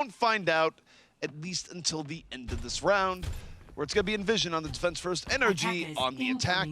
won't find out at least until the end of this round, where it's going to be EnVision on the defense first, NRG on the attack.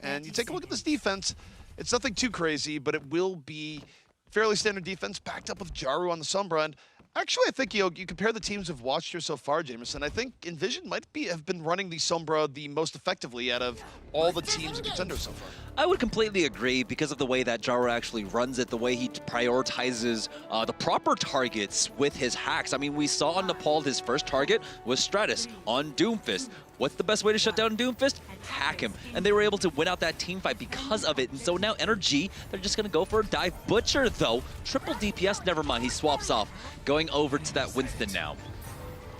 And you take a look at this defense, it's nothing too crazy, but it will be fairly standard defense backed up with Jaru on the Sombra. And actually, I think you compare the teams we've watched here so far, Jamerson, I think EnVision might have been running the Sombra the most effectively out of all the teams in Contenders so far. I would completely agree because of the way that Jaru actually runs it, the way he prioritizes the proper targets with his hacks. I mean, we saw on Nepal his first target was Stratus on Doomfist. What's the best way to shut down Doomfist? Hack him. And they were able to win out that team fight because of it. And so now NRG, they're just going to go for a dive. Butcher, though, triple DPS, never mind. He swaps off, going over to that Winston now.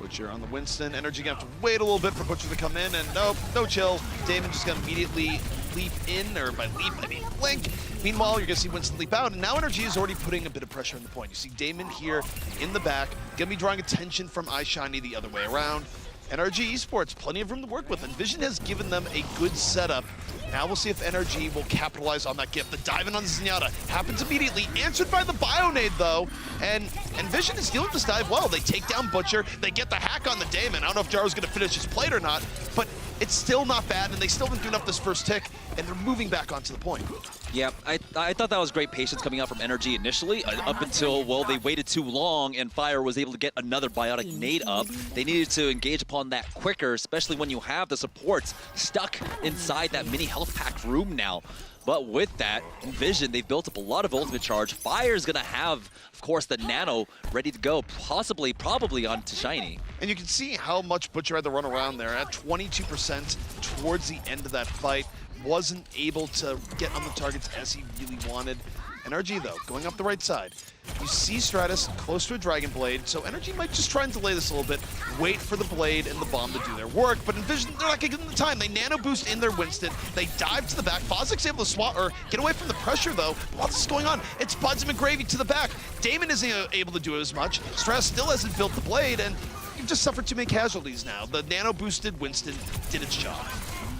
Butcher on the Winston. NRG gonna have to wait a little bit for Butcher to come in, and nope, no chill. Damon just gonna immediately leap in, or by leap, I mean blink. Meanwhile, you're gonna see Winston leap out, and now NRG is already putting a bit of pressure on the point. You see Damon here in the back, gonna be drawing attention from iShiny the other way around. NRG Esports, plenty of room to work with, and EnVision has given them a good setup. Now we'll see if NRG will capitalize on that gift. The dive in on Zenyatta happens immediately, answered by the Bionade though, and EnVision is dealing with this dive well. They take down Butcher, they get the hack on the Damon. I don't know if Jaru's gonna finish his plate or not, but it's still not bad, and they still haven't given up this first tick, and they're moving back onto the point. Yeah, I thought that was great patience coming out from NRG initially, up until, well, they waited too long and Fire was able to get another biotic nade up. They needed to engage upon that quicker, especially when you have the supports stuck inside that mini health pack room now. But with that, EnVision, they've built up a lot of ultimate charge. Fire's gonna have, of course, the Nano ready to go, possibly, probably onto Shiny. And you can see how much Butcher had to run around there at 22% towards the end of that fight. Wasn't able to get on the targets as he really wanted. NRG, though, going up the right side. You see Stratus close to a Dragon Blade, so NRG might just try and delay this a little bit, wait for the Blade and the Bomb to do their work, but EnVision, they're not gonna give them the time. They nano boost in their Winston, they dive to the back. Fozik's able to swat, or get away from the pressure, though. What's going on? It's Buds and McGravy to the back. Damon isn't able to do it as much. Stratus still hasn't built the Blade, and you've just suffered too many casualties now. The nano boosted Winston did its job.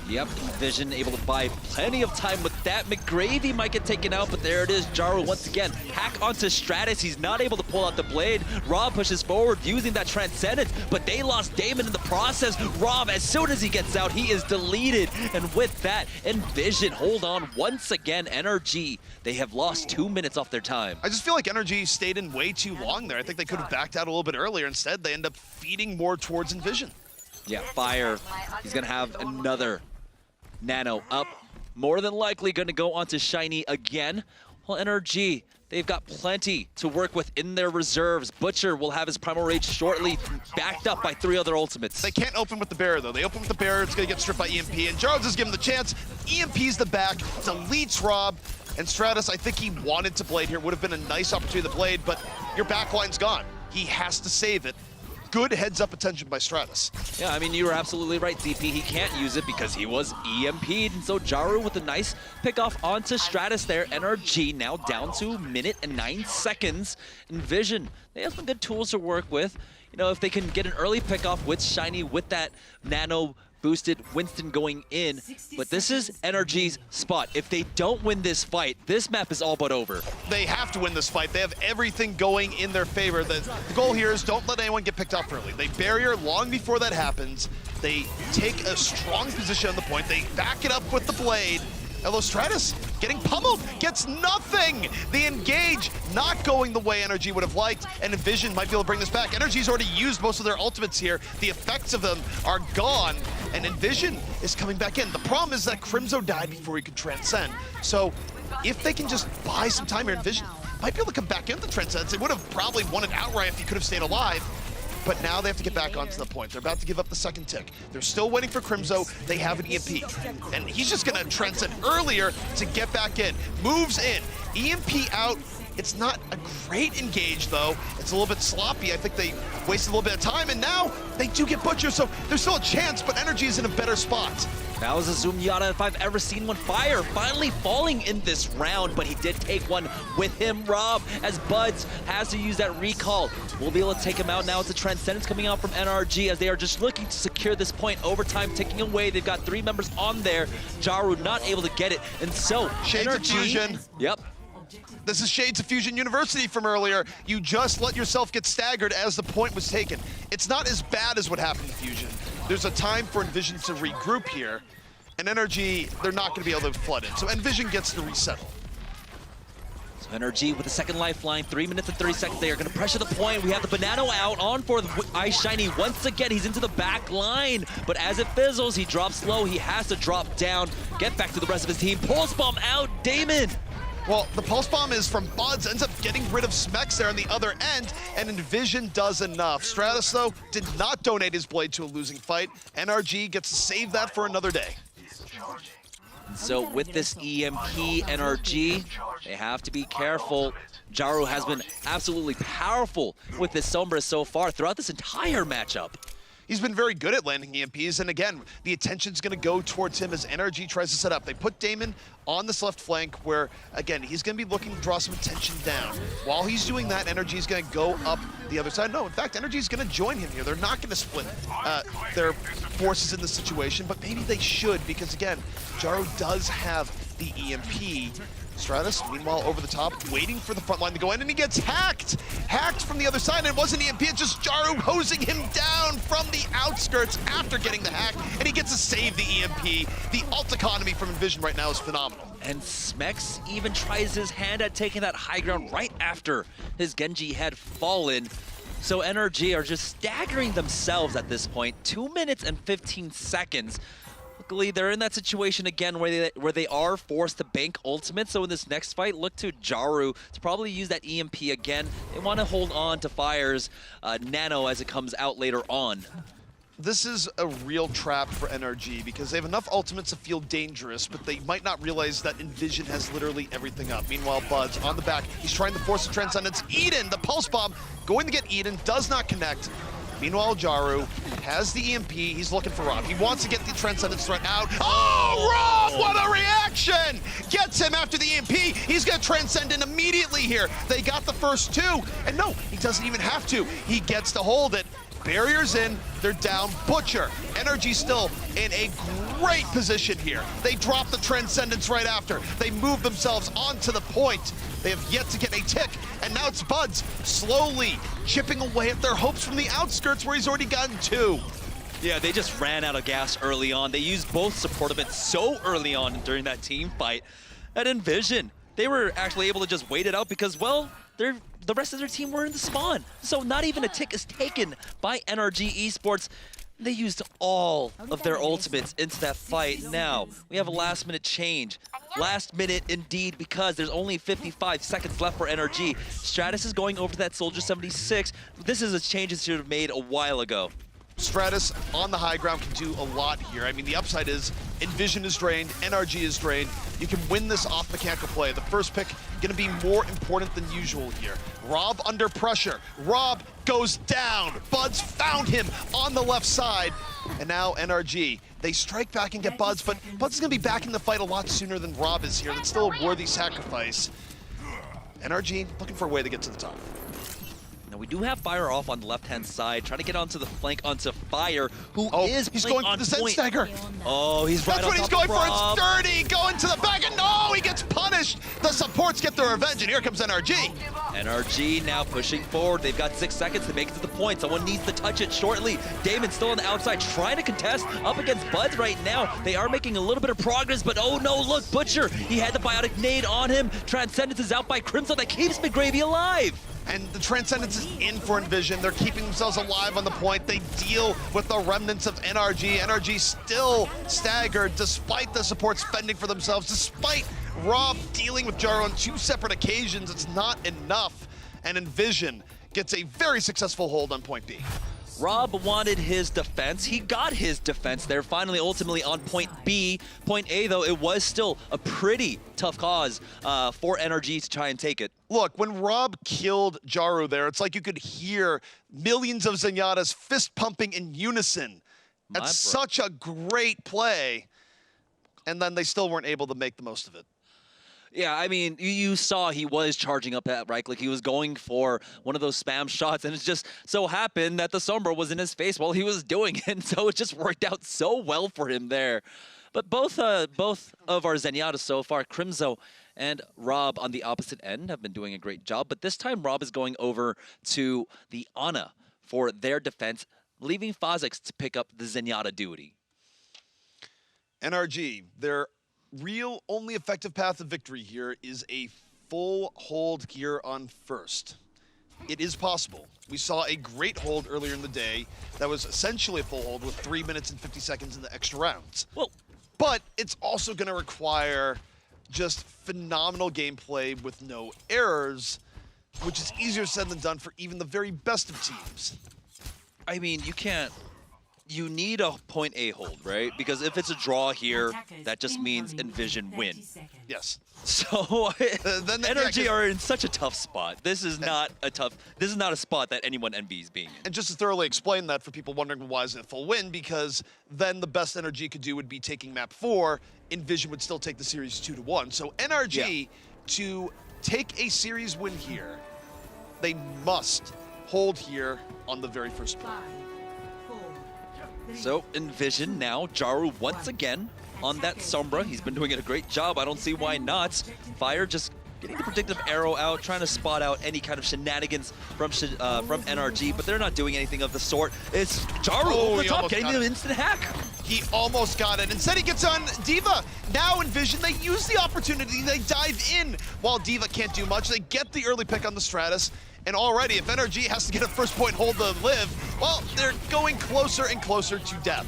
Yep, EnVision able to buy plenty of time with that. McGravy might get taken out, but there it is. Jaru once again, hack onto Stratus. He's not able to pull out the Blade. Rob pushes forward using that Transcendence, but they lost Damon in the process. Rob, as soon as he gets out, he is deleted. And with that, EnVision hold on once again. NRG, they have lost 2 minutes off their time. I just feel like NRG stayed in way too long there. I think they could have backed out a little bit earlier. Instead, they end up feeding more towards EnVision. Yeah, Fire, he's gonna have another Nano up, more than likely going to go onto Shiny again. Well, NRG, they've got plenty to work with in their reserves. Butcher will have his Primal Rage shortly, backed up by 3 other ultimates. They can't open with the barrier, though. They open with the barrier, it's going to get stripped by EMP, and Jarrod just give him the chance. EMP's the back, deletes Rob, and Stratus, I think he wanted to Blade here. Would have been a nice opportunity to Blade, but your backline's gone. He has to save it. Good heads-up attention by Stratus. Yeah, I mean, you were absolutely right, DP. He can't use it because he was EMP'd. And so Jaru with a nice pick-off onto Stratus there. NRG now down to 1 minute and 9 seconds. EnVision, they have some good tools to work with. You know, if they can get an early pick-off with Shiny, with that Nano boosted Winston going in, but this is NRG's spot. If they don't win this fight, this map is all but over. They have to win this fight. They have everything going in their favor. The goal here is don't let anyone get picked off early. They barrier long before that happens. They take a strong position on the point. They back it up with the Blade. Although Stratus getting pummeled, gets nothing. The engage not going the way NRG would have liked, and EnVision might be able to bring this back. NRG's already used most of their ultimates here. The effects of them are gone, and EnVision is coming back in. The problem is that Crimzo died before he could transcend. So if they can just buy some time here, EnVision might be able to come back into Transcendence. They would have probably won it outright if he could have stayed alive. But now they have to get back onto the point. They're about to give up the second tick. They're still waiting for Crimzo. They have an EMP. And he's just gonna transcend earlier to get back in. Moves in. EMP out. It's not a great engage, though. It's a little bit sloppy. I think they wasted a little bit of time, and now they do get butchered, so there's still a chance, but NRG is in a better spot. That was a Zenyatta if I've ever seen one. Fire finally falling in this round, but he did take one with him. Rob, as Buds has to use that recall, will be able to take him out now. It's a Transcendence coming out from NRG as they are just looking to secure this point. Overtime ticking away. They've got 3 members on there. Jaru not able to get it, and so Shades of Fusion. Yep. This is shades of Fusion University from earlier. You just let yourself get staggered as the point was taken. It's not as bad as what happened to Fusion. There's a time for EnVision to regroup here, and NRG, they're not going to be able to flood in. So EnVision gets to resettle. So NRG with the second lifeline, 3 minutes and 30 seconds. They are going to pressure the point. We have the Banano out on for the Ice Shiny. Once again, he's into the back line. But as it fizzles, he drops low. He has to drop down, get back to the rest of his team. Pulse Bomb out, Damon. Well, the Pulse Bomb is from Buds, ends up getting rid of Smex there on the other end, and EnVision does enough. Stratus, though, did not donate his blade to a losing fight. NRG gets to save that for another day. So with this EMP NRG, they have to be careful. Jaru has been absolutely powerful with this Sombra so far throughout this entire matchup. He's been very good at landing EMPs, and again, the attention's going to go towards him as NRG tries to set up. They put Damon on this left flank where, again, he's going to be looking to draw some attention down. While he's doing that, NRG is going to go up the other side. No, in fact, NRG is going to join him here. They're not going to split their forces in this situation, but maybe they should because, again, Jaru does have the EMP. Stratus, meanwhile, over the top, waiting for the front line to go in, and he gets hacked! Hacked from the other side, and it wasn't EMP, it's just Jaru hosing him down from the outskirts after getting the hack, and he gets to save the EMP. The ult economy from EnVision right now is phenomenal. And Smex even tries his hand at taking that high ground right after his Genji had fallen. So NRG are just staggering themselves at this point. 2 minutes and 15 seconds. Luckily, they're in that situation again where they are forced to bank ultimate. So in this next fight, look to Jaru to probably use that EMP again. They want to hold on to Fire's Nano as it comes out later on. This is a real trap for NRG because they have enough ultimates to feel dangerous, but they might not realize that EnVision has literally everything up. Meanwhile, Buds on the back, he's trying to force the Transcendence. Eden, the Pulse Bomb, going to get Eden, does not connect. Meanwhile, Jaru has the EMP. He's looking for Rob. He wants to get the Transcendence threat out. Oh, Rob, what a reaction! Gets him after the EMP. He's going to transcend in immediately here. They got the first two. And no, he doesn't even have to. He gets to hold it. Barriers in, they're down. Butcher. NRG still in a great position here. They drop the Transcendence right after. They move themselves onto the point. They have yet to get a tick, and now it's Buds slowly chipping away at their hopes from the outskirts where he's already gotten two. Yeah, they just ran out of gas early on. They used both support events so early on during that team fight. At EnVision, they were actually able to just wait it out because, well, the rest of their team were in the spawn. So not even a tick is taken by NRG Esports. They used all of their ultimates into that fight. Now, we have a last-minute change. Last minute indeed, because there's only 55 seconds left for NRG. Stratus is going over to that Soldier 76. This is a change that should have made a while ago. Stratus on the high ground can do a lot here. I mean, the upside is EnVision is drained, NRG is drained. You can win this off mechanical play. The first pick gonna be more important than usual here. Rob under pressure. Rob goes down. Buds found him on the left side. And now NRG, they strike back and get Buds, but Buds is gonna be back in the fight a lot sooner than Rob is here. That's still a worthy sacrifice. NRG looking for a way to get to the top. Now we do have Fire off on the left-hand side, trying to get onto the flank onto Fire, who is he's playing going on for the Zen point. Stagger. Oh, he's right That's on what he's top going of for. Rob. It's dirty. Going to the back, and no, he gets punished. The supports get their revenge, and here comes NRG. NRG now pushing forward. They've got 6 seconds to make it to the point. Someone needs to touch it shortly. Damon still on the outside, trying to contest up against Buds right now. They are making a little bit of progress, but oh no, look, Butcher. He had the biotic nade on him. Transcendence is out by Crimson. That keeps McGravy alive. And the Transcendence is in for EnVision. They're keeping themselves alive on the point. They deal with the remnants of NRG. NRG still staggered despite the supports fending for themselves, despite Rob dealing with Jaru on 2 separate occasions. It's not enough. And EnVision gets a very successful hold on point B. Rob wanted his defense. He got his defense there, finally, ultimately on point B. Point A, though, it was still a pretty tough cause for NRG to try and take it. Look, when Rob killed Jaru there, it's like you could hear millions of Zenyatta's fist pumping in unison. That's such a great play. And then they still weren't able to make the most of it. Yeah, I mean, you saw he was charging up that right click. He was going for one of those spam shots, and it just so happened that the Sombra was in his face while he was doing it, and so it just worked out so well for him there. But both of our Zenyatta so far, Crimzo and Rob on the opposite end have been doing a great job, but this time Rob is going over to the Ana for their defense, leaving Phazix to pick up the Zenyatta duty. NRG, their real only effective path to victory here is a full hold here on first. It is possible. We saw a great hold earlier in the day that was essentially a full hold with 3 minutes and 50 seconds in the extra rounds. Well, but it's also going to require just phenomenal gameplay with no errors, which is easier said than done for even the very best of teams. I mean, you need a point A hold, right? Because if it's a draw here, that just means EnVision win. Yes. So then NRG are in such a tough spot. This is not a spot that anyone envies being in. And just to thoroughly explain that for people wondering why is it a full win, because then the best NRG could do would be taking map 4, EnVision would still take the series 2-1. So NRG, to take a series win here, they must hold here on the very first play. So EnVision now, Jaru once again on that Sombra. He's been doing a great job. I don't see why not. Fire just getting the predictive arrow out, trying to spot out any kind of shenanigans from NRG, but they're not doing anything of the sort. It's Jaru over the top, getting the instant hack. He almost got it. Instead, he gets on D.Va. Now EnVision, they use the opportunity. They dive in while D.Va can't do much. They get the early pick on the Stratus. And already, if NRG has to get a first point hold to live, well, they're going closer and closer to death.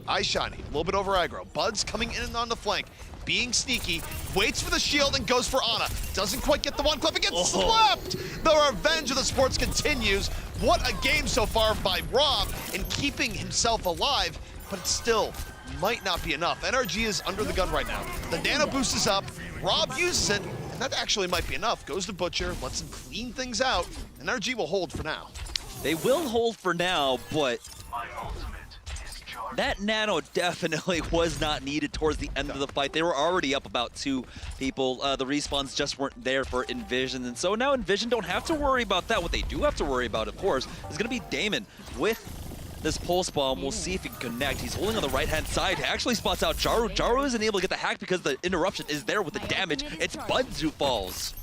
iShiny, a little bit over aggro. Bud's coming in and on the flank, being sneaky, waits for the shield and goes for Ana. Doesn't quite get the one clip and gets slapped! The revenge of the sports continues. What a game so far by Rob in keeping himself alive, but it still might not be enough. NRG is under the gun right now. The nano boost is up, Rob uses it, that actually might be enough. Goes to Butcher, lets him clean things out. NRG will hold for now. They will hold for now, but that nano definitely was not needed towards the end of the fight. They were already up about 2 people. The respawns just weren't there for EnVision, and so now EnVision don't have to worry about that. What they do have to worry about, of course, is going to be Damon with this pulse bomb. We'll see if he can connect. He's holding on the right-hand side. He actually spots out Jaru. Jaru isn't able to get the hack because the interruption is there with the damage. It's Buds who falls.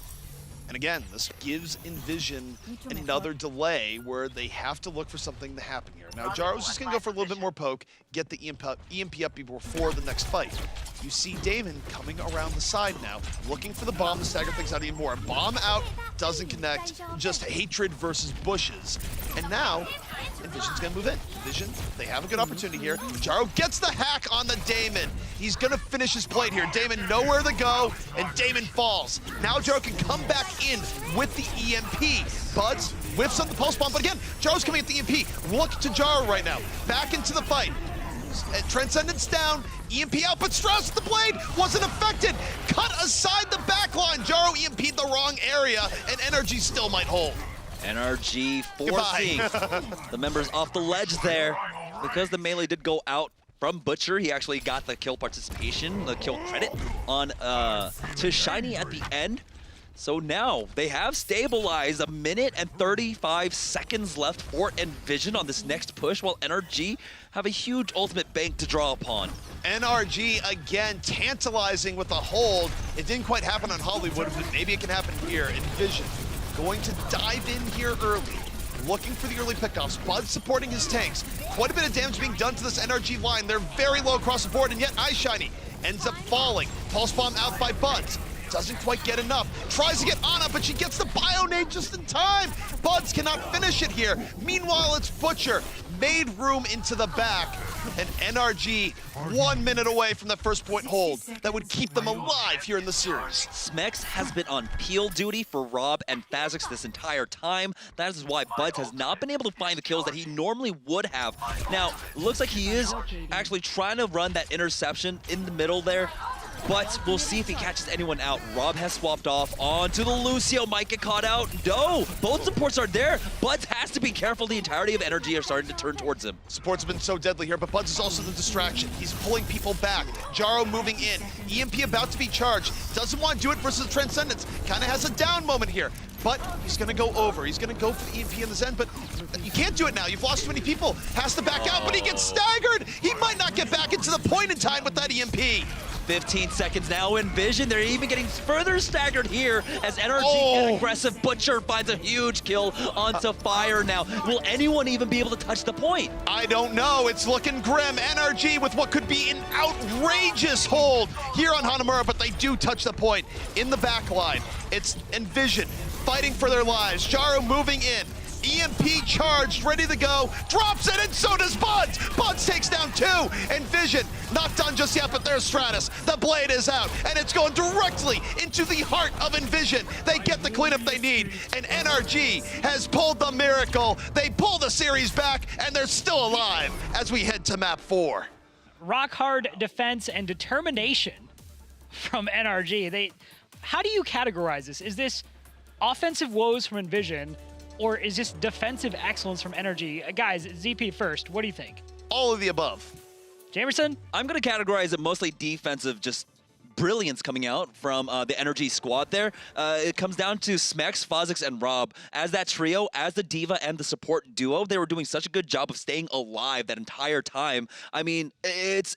And again, this gives EnVision another delay where they have to look for something to happen here. Now, Jaru's just going to go for a little bit more poke, get the EMP up before the next fight. You see Damon coming around the side now, looking for the bomb to stagger things out even more. Bomb out, doesn't connect, just hatred versus bushes. And now, EnVision's going to move in. EnVision, they have a good opportunity here. Jaru gets the hack on the Damon. He's going to finish his plate here. Damon nowhere to go, and Damon falls. Now Jaru can come back in with the EMP. Buds whiffs on the pulse bomb, but again, Jaru's coming at the EMP. Look to Jaru right now. Back into the fight. Transcendence down, EMP out, but Strauss the blade wasn't affected. Cut aside the back line. Jaru EMP'd the wrong area, and NRG still might hold. NRG forcing the members off the ledge there. Because the melee did go out from Butcher, he actually got the kill participation, the kill credit on to Shiny at the end. So now they have stabilized. 1 minute and 35 seconds left for EnVision on this next push, while NRG have a huge ultimate bank to draw upon. NRG again tantalizing with a hold. It didn't quite happen on Hollywood, but maybe it can happen here. EnVision going to dive in here early, looking for the early pickoffs. Bud supporting his tanks. Quite a bit of damage being done to this NRG line. They're very low across the board, and yet iShiny ends up falling. Pulse bomb out by Buds. Doesn't quite get enough. Tries to get Ana, but she gets the Bionade just in time. Buds cannot finish it here. Meanwhile, it's Butcher. Made room into the back. And NRG 1 minute away from the first point hold. That would keep them alive here in the series. Smex has been on peel duty for Rob and Phazix this entire time. That is why Buds has not been able to find the kills that he normally would have. Now, it looks like he is actually trying to run that interception in the middle there. But we'll see if he catches anyone out. Rob has swapped off onto the Lucio. Might get caught out. No, both supports are there. Buds has to be careful. The entirety of NRG are starting to turn towards him. Support's been so deadly here, but Buds is also the distraction. He's pulling people back. Jaru moving in. EMP about to be charged. Doesn't want to do it versus Transcendence. Kind of has a down moment here. But he's going to go over. He's going to go for the EMP in the Zen, but you can't do it now. You've lost too many people. Has to back out, but he gets staggered. He might not get back into the point in time with that EMP. 15 seconds now. EnVision, they're even getting further staggered here as NRG, aggressive Butcher, finds a huge kill onto Fire now. Will anyone even be able to touch the point? I don't know. It's looking grim. NRG with what could be an outrageous hold here on Hanamura, but they do touch the point in the back line. It's EnVision fighting for their lives. Jaru moving in. EMP charged, ready to go, drops it, and so does Buds! Buds takes down 2, EnVision not done just yet, but there's Stratus. The blade is out, and it's going directly into the heart of EnVision. They get the cleanup they need, and NRG has pulled the miracle. They pull the series back, and they're still alive as we head to map 4. Rock hard defense and determination from NRG. How do you categorize this? Is this offensive woes from EnVision, or is this defensive excellence from NRG? Guys, ZP first, what do you think? All of the above. Jamerson? I'm going to categorize it mostly defensive, just brilliance coming out from the NRG squad there. It comes down to Smex, Fozix, and Rob. As that trio, as the Diva and the support duo, they were doing such a good job of staying alive that entire time. I mean, it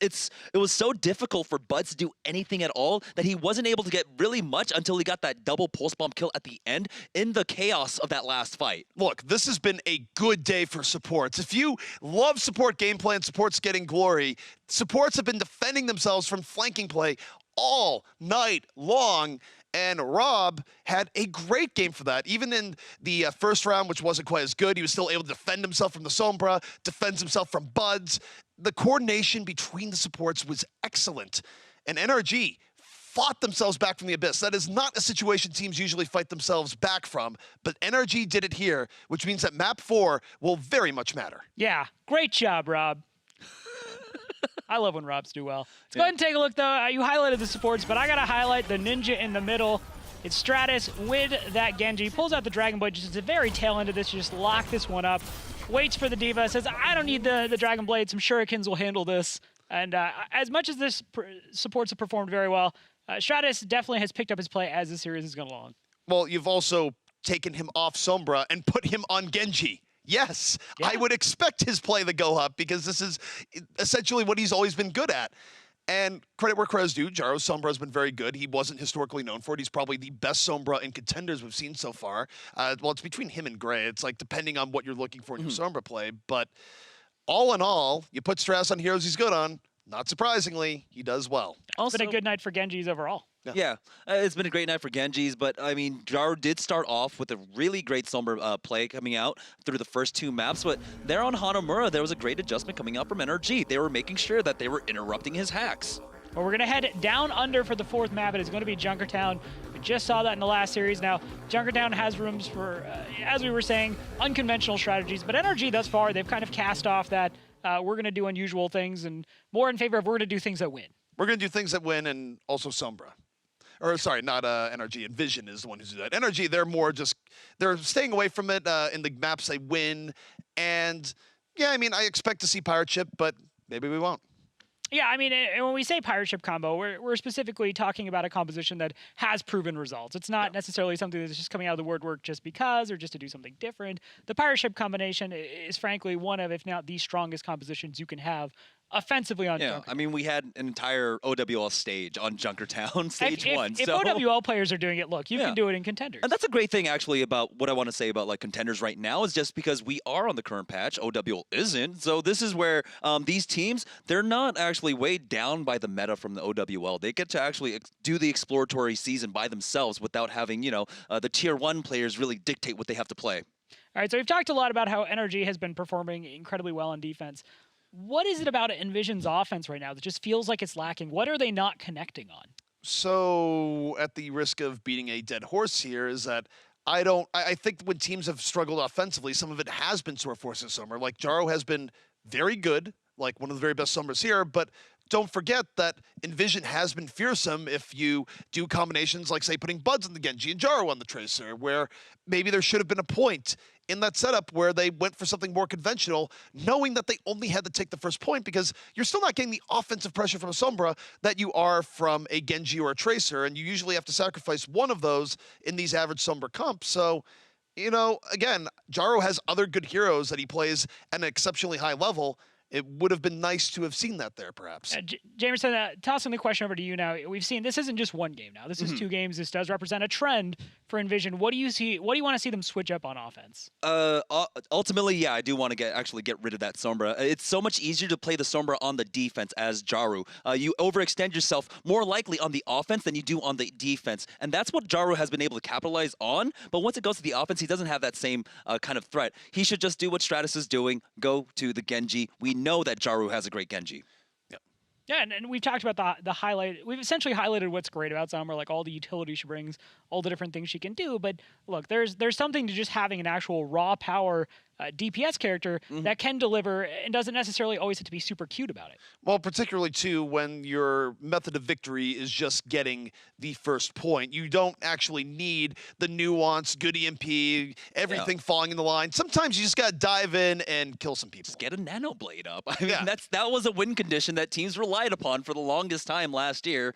was so difficult for Buds to do anything at all that he wasn't able to get really much until he got that double pulse bomb kill at the end in the chaos of that last fight. Look, this has been a good day for supports. If you love support gameplay and supports getting glory, supports have been defending themselves from flanking play all night long, and Rob had a great game for that. Even in the first round, which wasn't quite as good, he was still able to defend himself from the Sombra, defends himself from Buds. The coordination between the supports was excellent, and NRG fought themselves back from the abyss. That is not a situation teams usually fight themselves back from, but NRG did it here, which means that map 4 will very much matter. Yeah, great job, Rob. I love when Robs do well. Let's go ahead and take a look, though. You highlighted the supports, but I got to highlight the ninja in the middle. It's Stratus with that Genji. Pulls out the Dragon Blade just at the very tail end of this. Just lock this one up. Waits for the Diva. Says, I don't need the Dragon Blade. Some Shurikens will handle this. And as much as this supports have performed very well, Stratus definitely has picked up his play as the series has gone along. Well, you've also taken him off Sombra and put him on Genji. Yes, yeah. I would expect his play to go up because this is essentially what he's always been good at. And credit where credit's due, Jaro's Sombra has been very good. He wasn't historically known for it. He's probably the best Sombra in Contenders we've seen so far. Well, it's between him and Gray. It's like depending on what you're looking for in your Sombra play. But all in all, you put Stratus on heroes he's good on. Not surprisingly, he does well. Also, it's been a good night for Genjis overall. Yeah, it's been a great night for Genjis, but I mean, Jaru did start off with a really great Sombra play coming out through the first 2 maps, but there on Hanamura, there was a great adjustment coming out from NRG. They were making sure that they were interrupting his hacks. Well, we're going to head down under for the 4th map. It is going to be Junkertown. We just saw that in the last series. Now, Junkertown has rooms for, as we were saying, unconventional strategies, but NRG thus far, they've kind of cast off that we're going to do unusual things and more in favor of we're going to do things that win. We're going to do things that win and also Sombra. Or sorry, not NRG. EnVision is the one who's doing that. NRG, they're more just, they're staying away from it in the maps they win. And yeah, I mean, I expect to see Pirate Ship, but maybe we won't. Yeah, I mean, when we say Pirate Ship combo, we're specifically talking about a composition that has proven results. It's not necessarily something that's just coming out of the woodwork just because or just to do something different. The Pirate Ship combination is frankly one of, if not the strongest compositions you can have offensively on Junkertown. I mean, we had an entire OWL stage on Junkertown, stage 1. If OWL players are doing it, look, you can do it in Contenders. And that's a great thing, actually, about what I want to say about like Contenders right now is just because we are on the current patch, OWL isn't. So this is where these teams, they're not actually weighed down by the meta from the OWL. They get to actually do the exploratory season by themselves without having, you know, the tier 1 players really dictate what they have to play. All right, so we've talked a lot about how NRG has been performing incredibly well on defense. What is it about EnVision's offense right now that just feels like it's lacking? What are they not connecting on? So, at the risk of beating a dead horse here, is that I think when teams have struggled offensively, some of it has been sore forces summer. Like, Jaro has been very good, like one of the very best summers here, but don't forget that EnVision has been fearsome if you do combinations like, say, putting Buds on the Genji and Jaro on the Tracer, where maybe there should have been a point in that setup where they went for something more conventional, knowing that they only had to take the first point because you're still not getting the offensive pressure from a Sombra that you are from a Genji or a Tracer, and you usually have to sacrifice one of those in these average Sombra comps. So, you know, again, Jaro has other good heroes that he plays at an exceptionally high level, it would have been nice to have seen that there, perhaps. Jamerson, tossing the question over to you now. We've seen this isn't just one game now. This is 2 games. This does represent a trend for EnVision. What do you see? What do you want to see them switch up on offense? Ultimately, yeah, I do want to actually get rid of that Sombra. It's so much easier to play the Sombra on the defense as Jaru. You overextend yourself more likely on the offense than you do on the defense, and that's what Jaru has been able to capitalize on. But once it goes to the offense, he doesn't have that same kind of threat. He should just do what Stratus is doing, go to the Genji. We know that Jaru has a great Genji. Yeah, and we've talked about the highlight. We've essentially highlighted what's great about Sombra, like all the utility she brings, all the different things she can do. But look, there's something to just having an actual raw power DPS character that can deliver and doesn't necessarily always have to be super cute about it. Well, particularly, too, when your method of victory is just getting the first point. You don't actually need the nuance, good EMP, everything falling in the line. Sometimes you just got to dive in and kill some people. Just get a nano blade up. I mean, that was a win condition that teams relied upon for the longest time last year.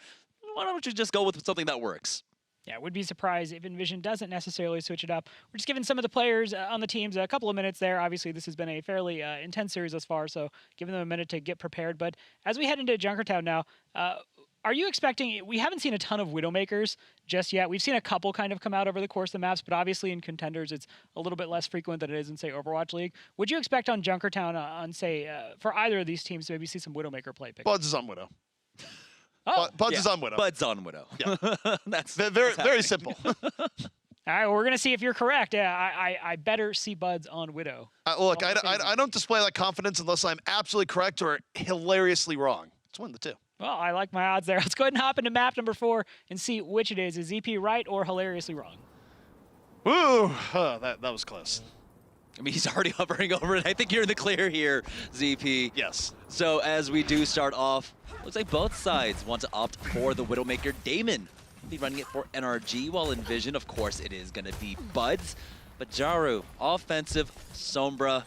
Why don't you just go with something that works? Yeah, would be surprised if EnVision doesn't necessarily switch it up. We're just giving some of the players on the teams a couple of minutes there. Obviously, this has been a fairly intense series thus far, so giving them a minute to get prepared. But as we head into Junkertown now, are you expecting... We haven't seen a ton of Widowmakers just yet. We've seen a couple kind of come out over the course of the maps, but obviously in Contenders, it's a little bit less frequent than it is in, say, Overwatch League. Would you expect on Junkertown, for either of these teams to maybe see some Widowmaker play? Buds is on Widow. Oh, Buds is on Widow. Bud's on Widow. Yeah. that's very simple. All right, well, we're going to see if you're correct. Yeah, I better see Buds on Widow. Look, I don't display that confidence unless I'm absolutely correct or hilariously wrong. It's one of the two. Well, I like my odds there. Let's go ahead and hop into map number 4 and see which it is. Is ZP right or hilariously wrong? Ooh, that was close. I mean, he's already hovering over it. I think you're in the clear here, ZP. Yes. So as we do start off, looks like both sides want to opt for the Widowmaker. Damon will be running it for NRG, while EnVision, of course, it is going to be Buds. But Jaru, offensive, Sombra,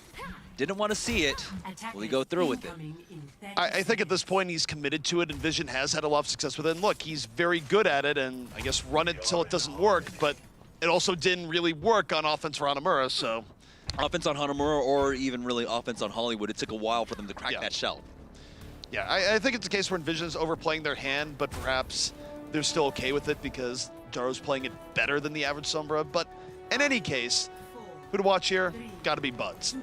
didn't want to see it. Will he go through with it? I think at this point he's committed to it, and EnVision has had a lot of success with it. And look, he's very good at it, and I guess run it till it doesn't work, but it also didn't really work on offense for Hanamura, so... Offense on Hanamura or even really offense on Hollywood, it took a while for them to crack that shell. Yeah, I think it's a case where EnVision is overplaying their hand, but perhaps they're still okay with it because Jaru's playing it better than the average Sombra. But in any case, who to watch here? Got to be Buds.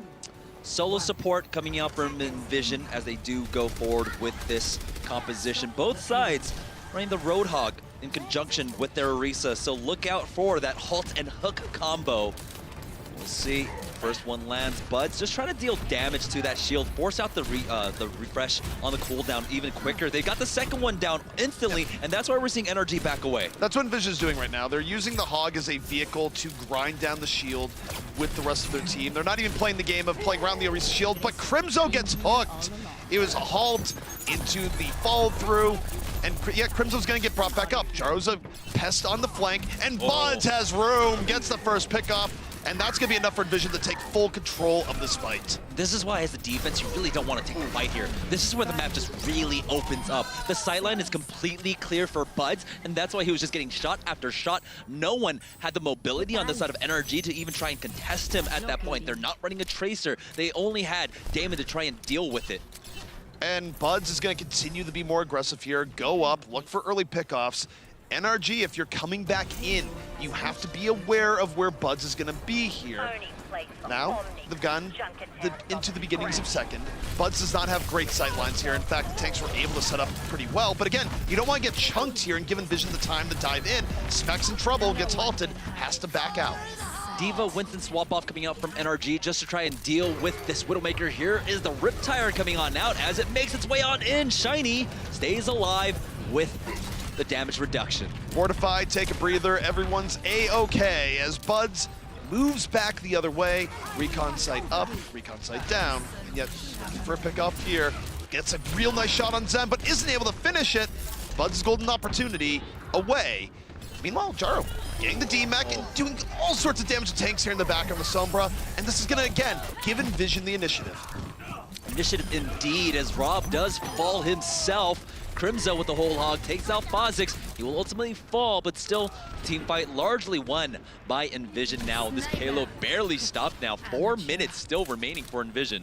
Solo support coming out from EnVision as they do go forward with this composition. Both sides running the Roadhog in conjunction with their Theresa, so look out for that halt and hook combo. We'll see. First one lands. Buds just trying to deal damage to that shield, force out the refresh on the cooldown even quicker. They got the second one down instantly, and that's why we're seeing NRG back away. That's what EnVision is doing right now. They're using the Hog as a vehicle to grind down the shield with the rest of their team. They're not even playing the game of playing around the Orisa shield, but Crimzo gets hooked. It was a halt into the follow-through, and yeah, Crimzo's gonna get brought back up. Jaru's a pest on the flank, and Buds has room, gets the first pickoff. And that's going to be enough for EnVision to take full control of this fight. This is why, as a defense, you really don't want to take the fight here. This is where the map just really opens up. The sideline is completely clear for Buds, and that's why he was just getting shot after shot. No one had the mobility on the side of NRG to even try and contest him at that point. They're not running a Tracer. They only had Damon to try and deal with it. And Buds is going to continue to be more aggressive here. Go up, look for early pickoffs. NRG, if you're coming back in, you have to be aware of where Buds is going to be here. Now, they've gone into the beginnings of second. Buds does not have great sight lines here. In fact, the tanks were able to set up pretty well. But again, you don't want to get chunked here and give EnVision the time to dive in. Specs in trouble, gets halted, has to back out. D.Va Winston swap off coming out from NRG just to try and deal with this Widowmaker. Here is the Riptire coming on out as it makes its way on in. Shiny stays alive with the damage reduction. Fortified, take a breather. Everyone's A-okay as Buds moves back the other way. Recon sight up, recon sight down, and yet looking for a pickoff here. Gets a real nice shot on Zen, but isn't able to finish it. Buds' golden opportunity away. Meanwhile, Jaru getting the D-Mech and doing all sorts of damage to tanks here in the back of the Sombra, and this is gonna, again, give EnVision the initiative. Initiative indeed, as Rob does fall himself. Crimzo with the whole hog takes out Fozix. He will ultimately fall, but still, team fight largely won by EnVision now. This payload barely stopped now. 4 minutes still remaining for EnVision.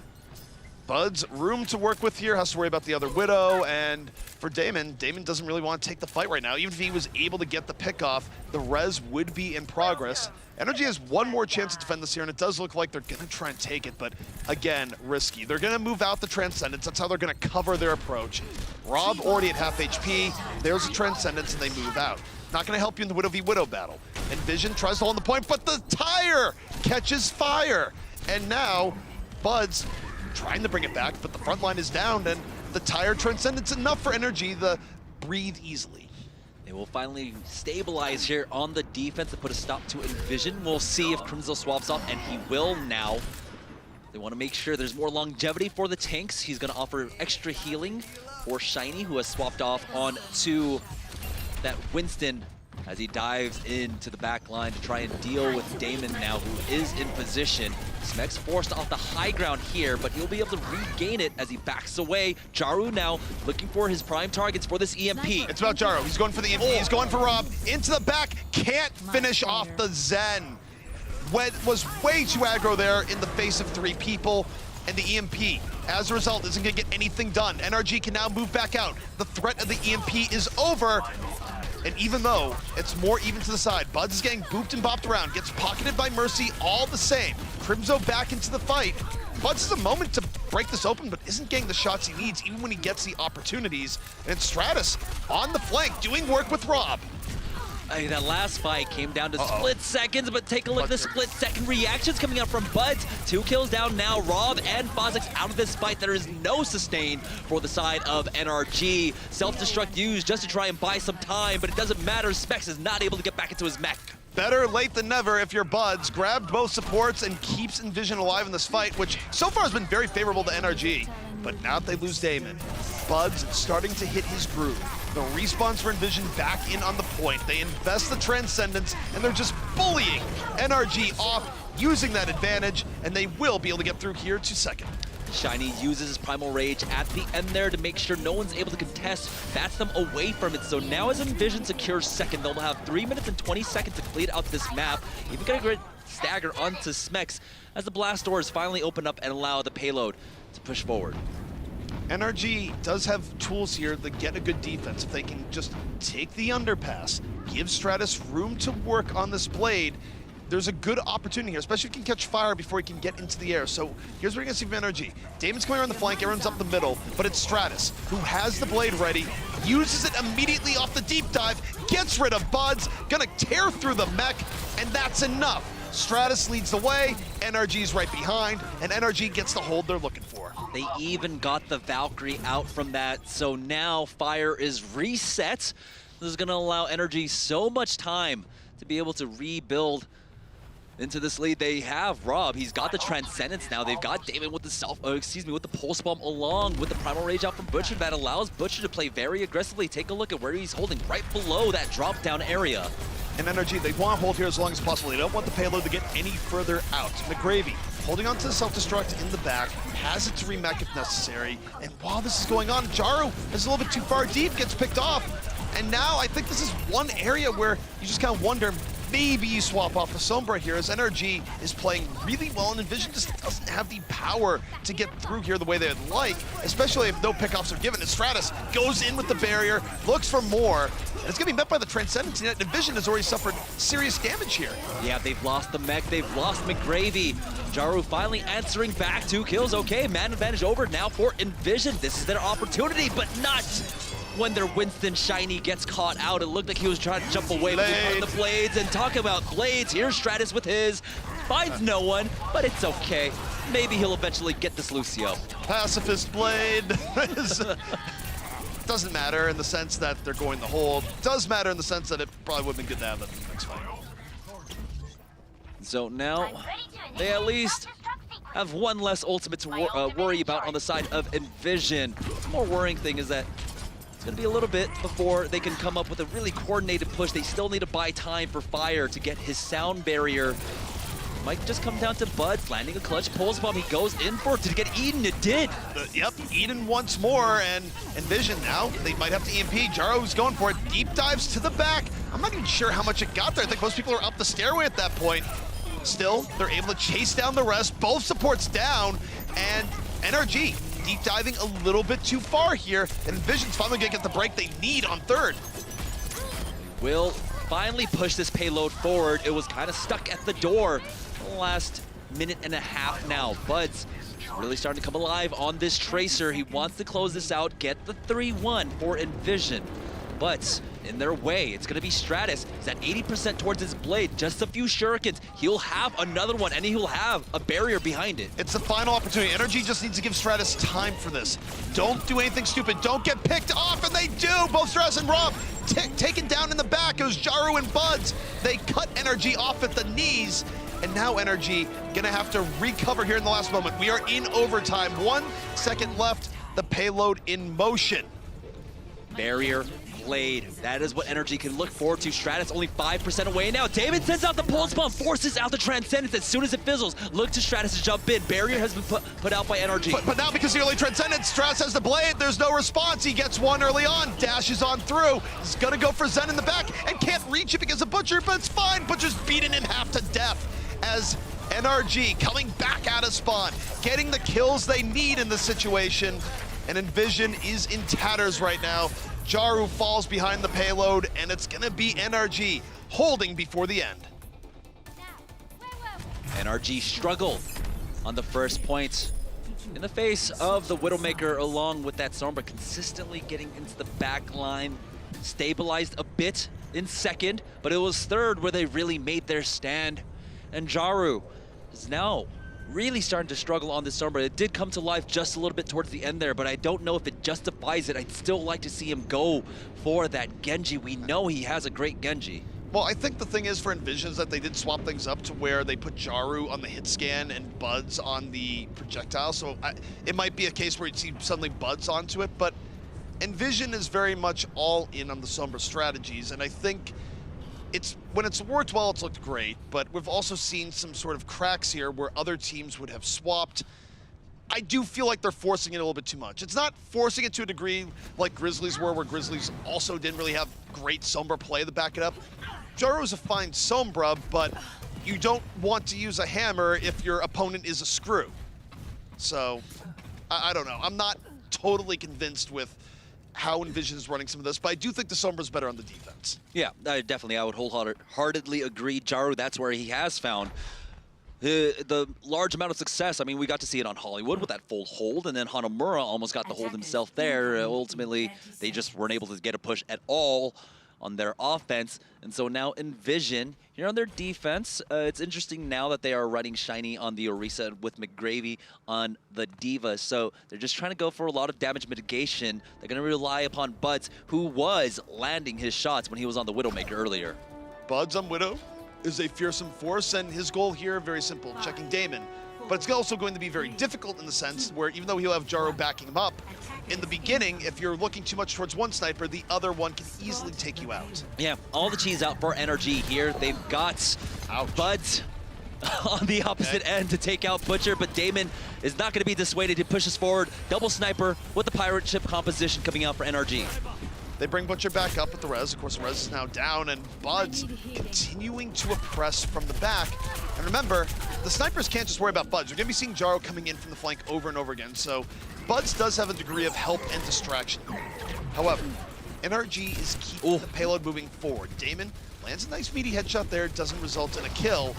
Bud's room to work with here, has to worry about the other Widow, and for Damon doesn't really want to take the fight right now. Even if he was able to get the pick off, the res would be in progress. NRG has one more chance to defend this here, and it does look like they're going to try and take it, but again, risky. They're going to move out the Transcendence. That's how they're going to cover their approach. Rob already at half HP. There's a Transcendence, and they move out. Not going to help you in the Widow v Widow battle. EnVision tries to hold the point, but the tire catches fire. And now, Bud's trying to bring it back, but the front line is down, and the tire Transcendence enough for NRG to breathe easily. They will finally stabilize here on the defense to put a stop to EnVision. We'll see if Crimzo swaps off, and he will now. They want to make sure there's more longevity for the tanks. He's going to offer extra healing for Shiny, who has swapped off on to that Winston as he dives into the back line to try and deal with Damon now, who is in position. Smek's forced off the high ground here, but he'll be able to regain it as he backs away. Jaru now looking for his prime targets for this EMP. It's about Jaru. He's going for the EMP. He's going for Rob. Into the back. Can't finish off the Zen. Was way too aggro there in the face of 3 people. And the EMP, as a result, isn't going to get anything done. NRG can now move back out. The threat of the EMP is over. And even though it's more even to the side, Buds is getting booped and bopped around, gets pocketed by Mercy all the same. Crimzo back into the fight. Buds has a moment to break this open, but isn't getting the shots he needs, even when he gets the opportunities. And Stratus on the flank, doing work with Rob. That last fight came down to split seconds, but take a look at the split second reactions coming out from Buds. 2 kills down now. Rob and Fozix out of this fight. There is no sustain for the side of NRG. Self-destruct used just to try and buy some time, but it doesn't matter. Specs is not able to get back into his mech. Better late than never if you're Buds. Grabbed both supports and keeps EnVision alive in this fight, which so far has been very favorable to NRG. But now that they lose Damon, Bud's starting to hit his groove. The respawns for EnVision back in on the point. They invest the Transcendence, and they're just bullying NRG off, using that advantage, and they will be able to get through here to second. Shiny uses his Primal Rage at the end there to make sure no one's able to contest, bats them away from it. So now as EnVision secures second, they'll have 3 minutes and 20 seconds to clean out this map. Even gonna get stagger onto Smeks as the blast doors finally open up and allow the payload to push forward. NRG does have tools here that get a good defense. If they can just take the underpass, give Stratus room to work on this blade, there's a good opportunity here, especially if he can catch fire before he can get into the air. So here's what you're gonna see from NRG. Damon's coming around the flank, everyone's up the middle, but it's Stratus who has the blade ready, uses it immediately off the deep dive, gets rid of Buds, gonna tear through the mech, and that's enough. Stratus leads the way, NRG's right behind, and NRG gets the hold they're looking for. They even got the Valkyrie out from that, so now fire is reset. This is gonna allow NRG so much time to be able to rebuild into this lead. They have Rob, he's got the Transcendence now. They've got Damon with the with the Pulse Bomb along with the Primal Rage out from Butcher. That allows Butcher to play very aggressively. Take a look at where he's holding right below that drop down area. And NRG, they want to hold here as long as possible. They don't want the payload to get any further out. McGravy holding on to the self-destruct in the back, has it to remech if necessary. And while this is going on, Jaru is a little bit too far deep, gets picked off. And now I think this is one area where you just kind of wonder, maybe you swap off the Sombra here, as NRG is playing really well, and EnVision just doesn't have the power to get through here the way they'd like, especially if no pickoffs are given. And Stratus goes in with the barrier, looks for more, and it's gonna be met by the Transcendence, and yet EnVision has already suffered serious damage here. Yeah, they've lost the mech, they've lost McGravy. Jaru finally answering back, 2 kills, okay, man advantage over now for EnVision. This is their opportunity, but not when their Winston Shiny gets caught out. It looked like he was trying to jump away from the blades, and talk about blades. Here's Stratus with his, finds no one, but it's okay. Maybe he'll eventually get this Lucio. Pacifist blade doesn't matter in the sense that they're going to hold. Does matter in the sense that it probably would have been good to have that in the next fight. So now they at least have one less ultimate to worry about on the side of EnVision. The more worrying thing is that it's gonna be a little bit before they can come up with a really coordinated push. They still need to buy time for Fire to get his sound barrier. Might just come down to Buds landing a clutch Pulse Bomb. He goes in for it to get Eden. It did. Yep, Eden once more, and EnVision now, they might have to EMP. Jaru's going for it. Deep dives to the back. I'm not even sure how much it got there. I think most people are up the stairway at that point. Still, they're able to chase down the rest. Both supports down, and NRG deep diving a little bit too far here, and EnVision's finally gonna get the break they need on third. Will finally push this payload forward. It was kind of stuck at the door the last minute and a half now. Bud's really starting to come alive on this Tracer. He wants to close this out, get the 3-1 for EnVision. But in their way, it's going to be Stratus. He's at 80% towards his blade, just a few shurikens. He'll have another one, and he'll have a barrier behind it. It's the final opportunity. NRG just needs to give Stratus time for this. Don't do anything stupid. Don't get picked off, and they do. Both Stratus and Rob taken down in the back. It was Jaru and Buds. They cut NRG off at the knees, and now NRG gonna have to recover here in the last moment. We are in overtime. 1 second left. The payload in motion. Barrier played. That is what NRG can look forward to. Stratus only 5% away now. David sends out the pulse bomb, forces out the Transcendence as soon as it fizzles. Look to Stratus to jump in. Barrier has been put out by NRG. But now because the early Transcendence, Stratus has the blade. There's no response. He gets one early on. Dashes on through. He's gonna go for Zen in the back and can't reach it because of Butcher, but it's fine. Butcher's beaten him half to death as NRG coming back out of spawn, getting the kills they need in this situation. And EnVision is in tatters right now. Jaru falls behind the payload, and it's gonna be NRG holding before the end. NRG struggled on the first point in the face of the Widowmaker along with that Storm, but consistently getting into the back line, stabilized a bit in second, but it was third where they really made their stand. And Jaru is now really starting to struggle on this Storm, but it did come to life just a little bit towards the end there, but I don't know if it justifies it. I'd still like to see him go for that Genji. We know he has a great Genji. Well, I think the thing is for EnVision is that they did swap things up to where they put Jaru on the hit scan and Buds on the projectile, so it might be a case where you'd see suddenly Buds onto it, but EnVision is very much all in on the Sombra strategies, and I think when it's worked well, it's looked great, but we've also seen some sort of cracks here where other teams would have swapped. I do feel like they're forcing it a little bit too much. It's not forcing it to a degree like Grizzlies were, where Grizzlies also didn't really have great Sombra play to back it up. Jaru is a fine Sombra, but you don't want to use a hammer if your opponent is a screw. So, I don't know. I'm not totally convinced with how EnVision is running some of this, but I do think the Sombra's better on the defense. Yeah, definitely. I would wholeheartedly agree. Jaru, that's where he has found the large amount of success. I mean, we got to see it on Hollywood with that full hold, and then Hanamura almost got the hold himself there. Ultimately, they just weren't able to get a push at all on their offense. And so now EnVision, here on their defense, it's interesting now that they are running Shiny on the Orisa with McGravy on the D.Va. So they're just trying to go for a lot of damage mitigation. They're going to rely upon Buds, who was landing his shots when he was on the Widowmaker earlier. Buds on Widow is a fearsome force, and his goal here, very simple, checking Damon. But it's also going to be very difficult in the sense where even though he'll have Jaru backing him up, in the beginning, if you're looking too much towards one sniper, the other one can easily take you out. Yeah, all the cheese out for NRG here. They've got Buds on the opposite end to take out Butcher, but Damon is not going to be dissuaded. He pushes forward. Double sniper with the pirate ship composition coming out for NRG. They bring Butcher back up with the res. Of course, the res is now down, and Buds continuing to oppress from the back. And remember, the snipers can't just worry about Buds. You're going to be seeing Jaru coming in from the flank over and over again, so Buds does have a degree of help and distraction. However, NRG is keeping the payload moving forward. Damon lands a nice meaty headshot there, doesn't result in a kill.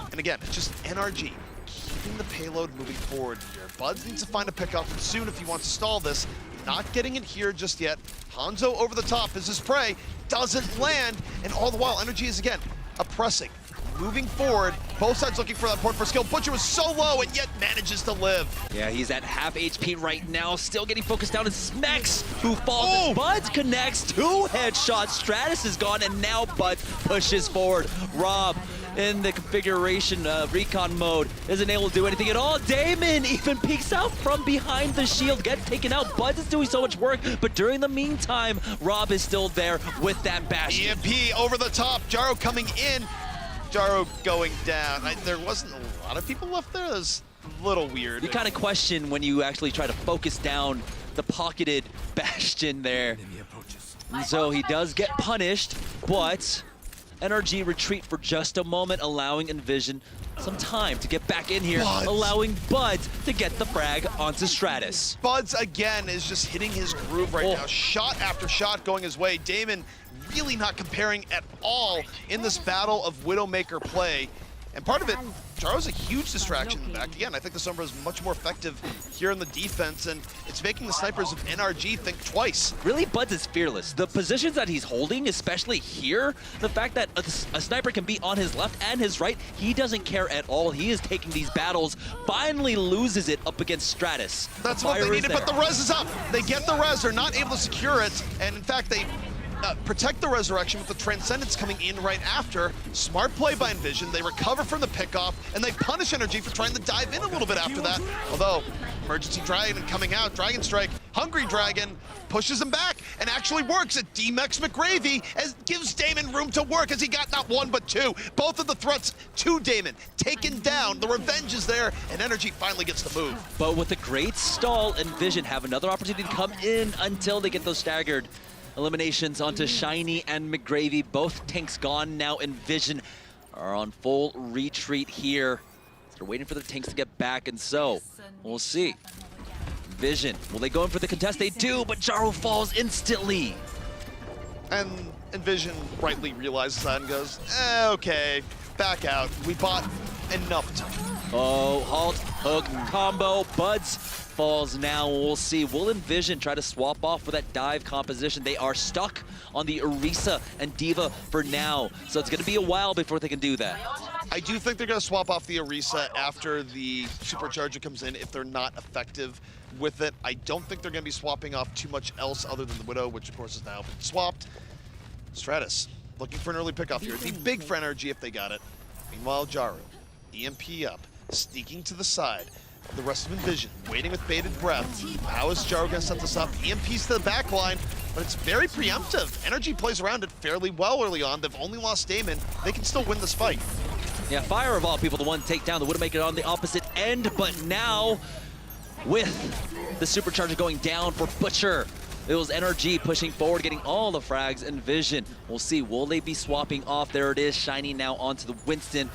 And again, it's just NRG keeping the payload moving forward here. Buds needs to find a pickup soon if he wants to stall this. Not getting it here just yet. Hanzo over the top is his prey, doesn't land, and all the while NRG is again oppressing, moving forward, both sides looking for that point for skill. Butcher was so low and yet manages to live. Yeah, he's at half HP right now, still getting focused down. It's Smex who falls. Buds connects, 2 headshots. Stratus is gone, and now Buds pushes forward. Rob in the configuration recon mode isn't able to do anything at all. Damon even peeks out from behind the shield, gets taken out. Buds is doing so much work, but during the meantime, Rob is still there with that bastion. EMP over the top, Jaru coming in. Jaru going down. There wasn't a lot of people left there. That was a little weird. You kind of question when you actually try to focus down the pocketed bastion there. And so he does get punished, but NRG retreat for just a moment, allowing EnVision some time to get back in here, Buds. allowing Buds to get the frag onto Stratus. Buds again is just hitting his groove right now. Shot after shot going his way. Damon really not comparing at all in this battle of Widowmaker play. And part of it, Jaro's a huge distraction in the back. Again, I think the Sombra is much more effective here in the defense, and it's making the snipers of NRG think twice. Really, Buds is fearless. The positions that he's holding, especially here, the fact that a sniper can be on his left and his right, he doesn't care at all. He is taking these battles, finally loses it up against Stratus. That's what they needed, but the res is up. They get the res, they're not able to secure it, and in fact, they protect the resurrection with the Transcendence coming in right after. Smart play by EnVision. They recover from the pickoff, and they punish NRG for trying to dive in a little bit after that. Although, Emergency Dragon coming out, Dragon Strike, Hungry Dragon pushes him back and actually works. It demex McGravy as gives Damon room to work as he got not one but two. Both of the threats to Damon taken down. The revenge is there, and NRG finally gets the move. But with a great stall, EnVision have another opportunity to come in until they get those staggered eliminations onto Shiny and McGravy. Both tanks gone now. EnVision are on full retreat here. They're waiting for the tanks to get back, and so we'll see. EnVision, will they go in for the contest? They do, but Jaru falls instantly. And EnVision rightly realizes that and goes, okay, back out. We bought enough time. Oh, halt, hook, combo, Buds falls now. We'll see. Will EnVision try to swap off for that dive composition? They are stuck on the Theresa and D.Va for now, so it's going to be a while before they can do that. I do think they're going to swap off the Theresa after the Supercharger comes in if they're not effective with it. I don't think they're going to be swapping off too much else other than the Widow, which of course is now been swapped. Stratus looking for an early pickoff here. It'd be big for NRG if they got it. Meanwhile, Jaru, EMP up, sneaking to the side. The rest of EnVision waiting with bated breath. How is Jaru going to set this up? EMP's to the back line, but it's very preemptive. NRG plays around it fairly well early on. They've only lost Damon. They can still win this fight. Yeah, Fire of all people, the one take down the Widowmaker on the opposite end, but now with the Supercharger going down for Butcher, it was NRG pushing forward, getting all the frags. EnVision, we'll see, will they be swapping off? There it is, Shiny now onto the Winston.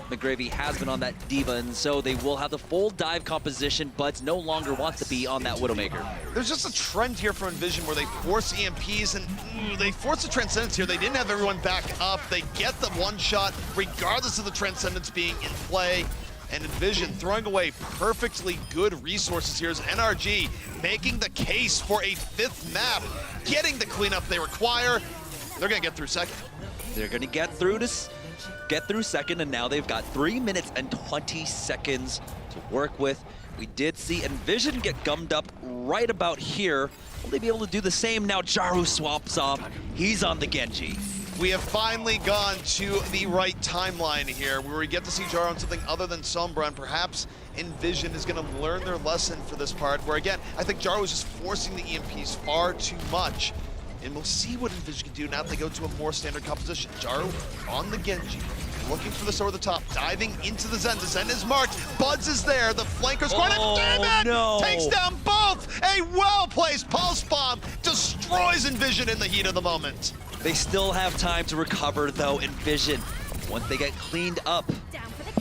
McGravy has been on that D.Va, and so they will have the full dive composition, but no longer wants to be on that Widowmaker. There's just a trend here from EnVision where they force EMPs and they force the Transcendence here. They didn't have everyone back up. They get the one shot regardless of the Transcendence being in play. And EnVision throwing away perfectly good resources here as NRG making the case for a fifth map, getting the cleanup they require. They're gonna get through second. They're gonna get through second, and now they've got 3 minutes and 20 seconds to work with. We did see EnVision get gummed up right about here. Will they be able to do the same now? Jaru swaps off. He's on the Genji. We have finally gone to the right timeline here, where we get to see Jaru on something other than Sombra, and perhaps EnVision is going to learn their lesson for this part, where again, I think Jaru is just forcing the EMPs far too much. And we'll see what EnVision can do now that they go to a more standard composition. Jaru on the Genji, looking for this over the top, diving into the Zen. The Zen is marked, Buds is there, the flanker's going to no. takes down both! A well-placed pulse bomb destroys EnVision in the heat of the moment. They still have time to recover, though. EnVision, once they get cleaned up,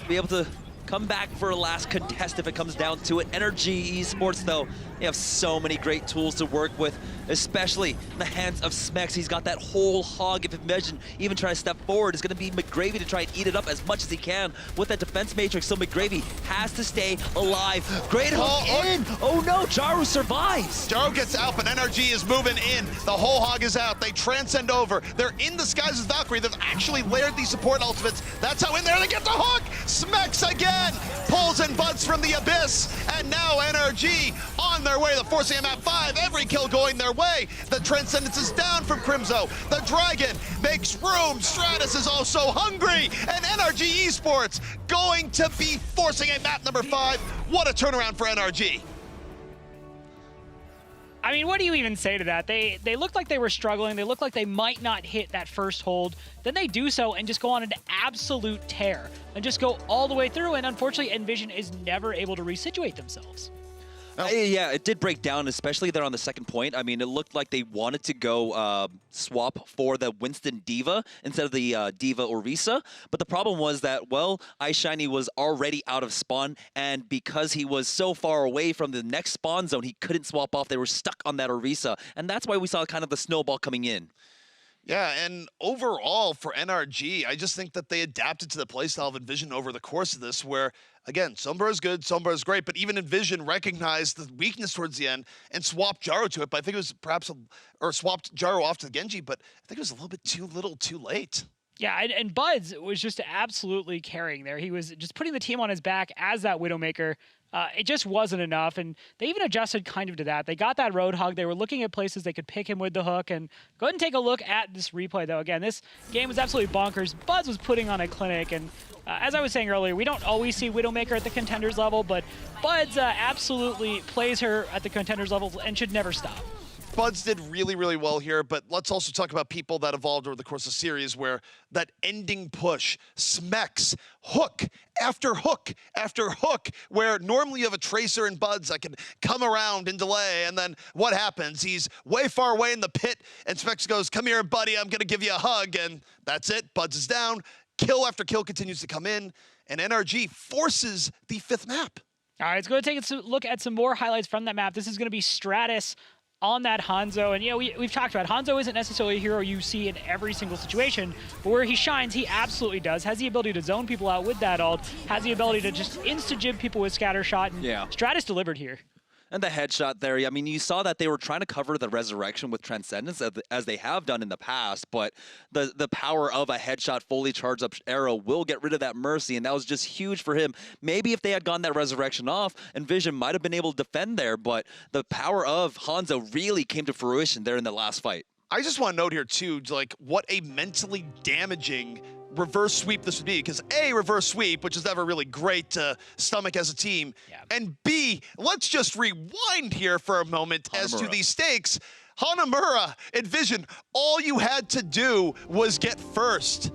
be able to come back for a last contest if it comes down to it. NRG Esports, though, they have so many great tools to work with, especially in the hands of Smex. He's got that whole hog. If EnVision even try to step forward, it's going to be McGravy to try and eat it up as much as he can with that defense matrix, so McGravy has to stay alive. Great hook in! Oh no, Jaru survives! Jaru gets out, but NRG is moving in. The whole hog is out. They transcend over. They're in disguise as Valkyrie. They've actually layered these support ultimates. That's how in there they get the hook! Smex again! Pulls and Buds from the abyss, and now NRG on their way. They're forcing him at 5. Every kill going their way. The Transcendence is down from Crimzo. The Dragon makes room. Stratus is also hungry, and NRG Esports going to be forcing a map number 5. What a turnaround for NRG. I mean, what do you even say to that? They looked like they were struggling. They looked like they might not hit that first hold. Then they do so and just go on an absolute tear and just go all the way through. And unfortunately, EnVision is never able to resituate themselves. Yeah, it did break down, especially there on the second point. I mean, it looked like they wanted to go swap for the Winston Diva instead of the Diva Orisa. But the problem was that, well, iShiny was already out of spawn, and because he was so far away from the next spawn zone, he couldn't swap off. They were stuck on that Orisa, and that's why we saw kind of the snowball coming in. Yeah, and overall for NRG, I just think that they adapted to the playstyle of EnVision over the course of this, where, again, Sombra is good, Sombra is great, but even EnVision recognized the weakness towards the end and swapped Jaro to it. But I think it was perhaps, or swapped Jaro off to the Genji, but I think it was a little bit too little too late. Yeah, and Buds was just absolutely carrying there. He was just putting the team on his back as that Widowmaker. It just wasn't enough, and they even adjusted kind of to that. They got that Roadhog. They were looking at places they could pick him with the hook, and go ahead and take a look at this replay, though. Again, this game was absolutely bonkers. Buds was putting on a clinic, and as I was saying earlier, we don't always see Widowmaker at the Contenders level, but Buds absolutely plays her at the Contenders level and should never stop. Buds did really, really well here, but let's also talk about people that evolved over the course of the series where that ending push, smacks, hook after hook after hook, where normally you have a Tracer and Buds that can come around and delay, and then what happens? He's way far away in the pit, and Specs goes, come here, buddy, I'm going to give you a hug, and that's it. Buds is down. Kill after kill continues to come in, and NRG forces the 5th map. All right, let's go take a look at some more highlights from that map. This is going to be Stratus on that Hanzo, and we've talked about Hanzo isn't necessarily a hero you see in every single situation, but where he shines, he absolutely does. Has the ability to zone people out with that ult, has the ability to just insta-jib people with scatter shot, and Stratus delivered here. And the headshot there, I mean, you saw that they were trying to cover the Resurrection with Transcendence as they have done in the past, but the power of a headshot fully charged up arrow will get rid of that Mercy, and that was just huge for him. Maybe if they had gotten that Resurrection off, EnVision might have been able to defend there, but the power of Hanzo really came to fruition there in the last fight. I just want to note here, too, like what a mentally damaging reverse sweep this would be, because A, reverse sweep, which is never really great to stomach as a team, and B, let's just rewind here for a moment as to these stakes. Hanamura, EnVision, all you had to do was get first.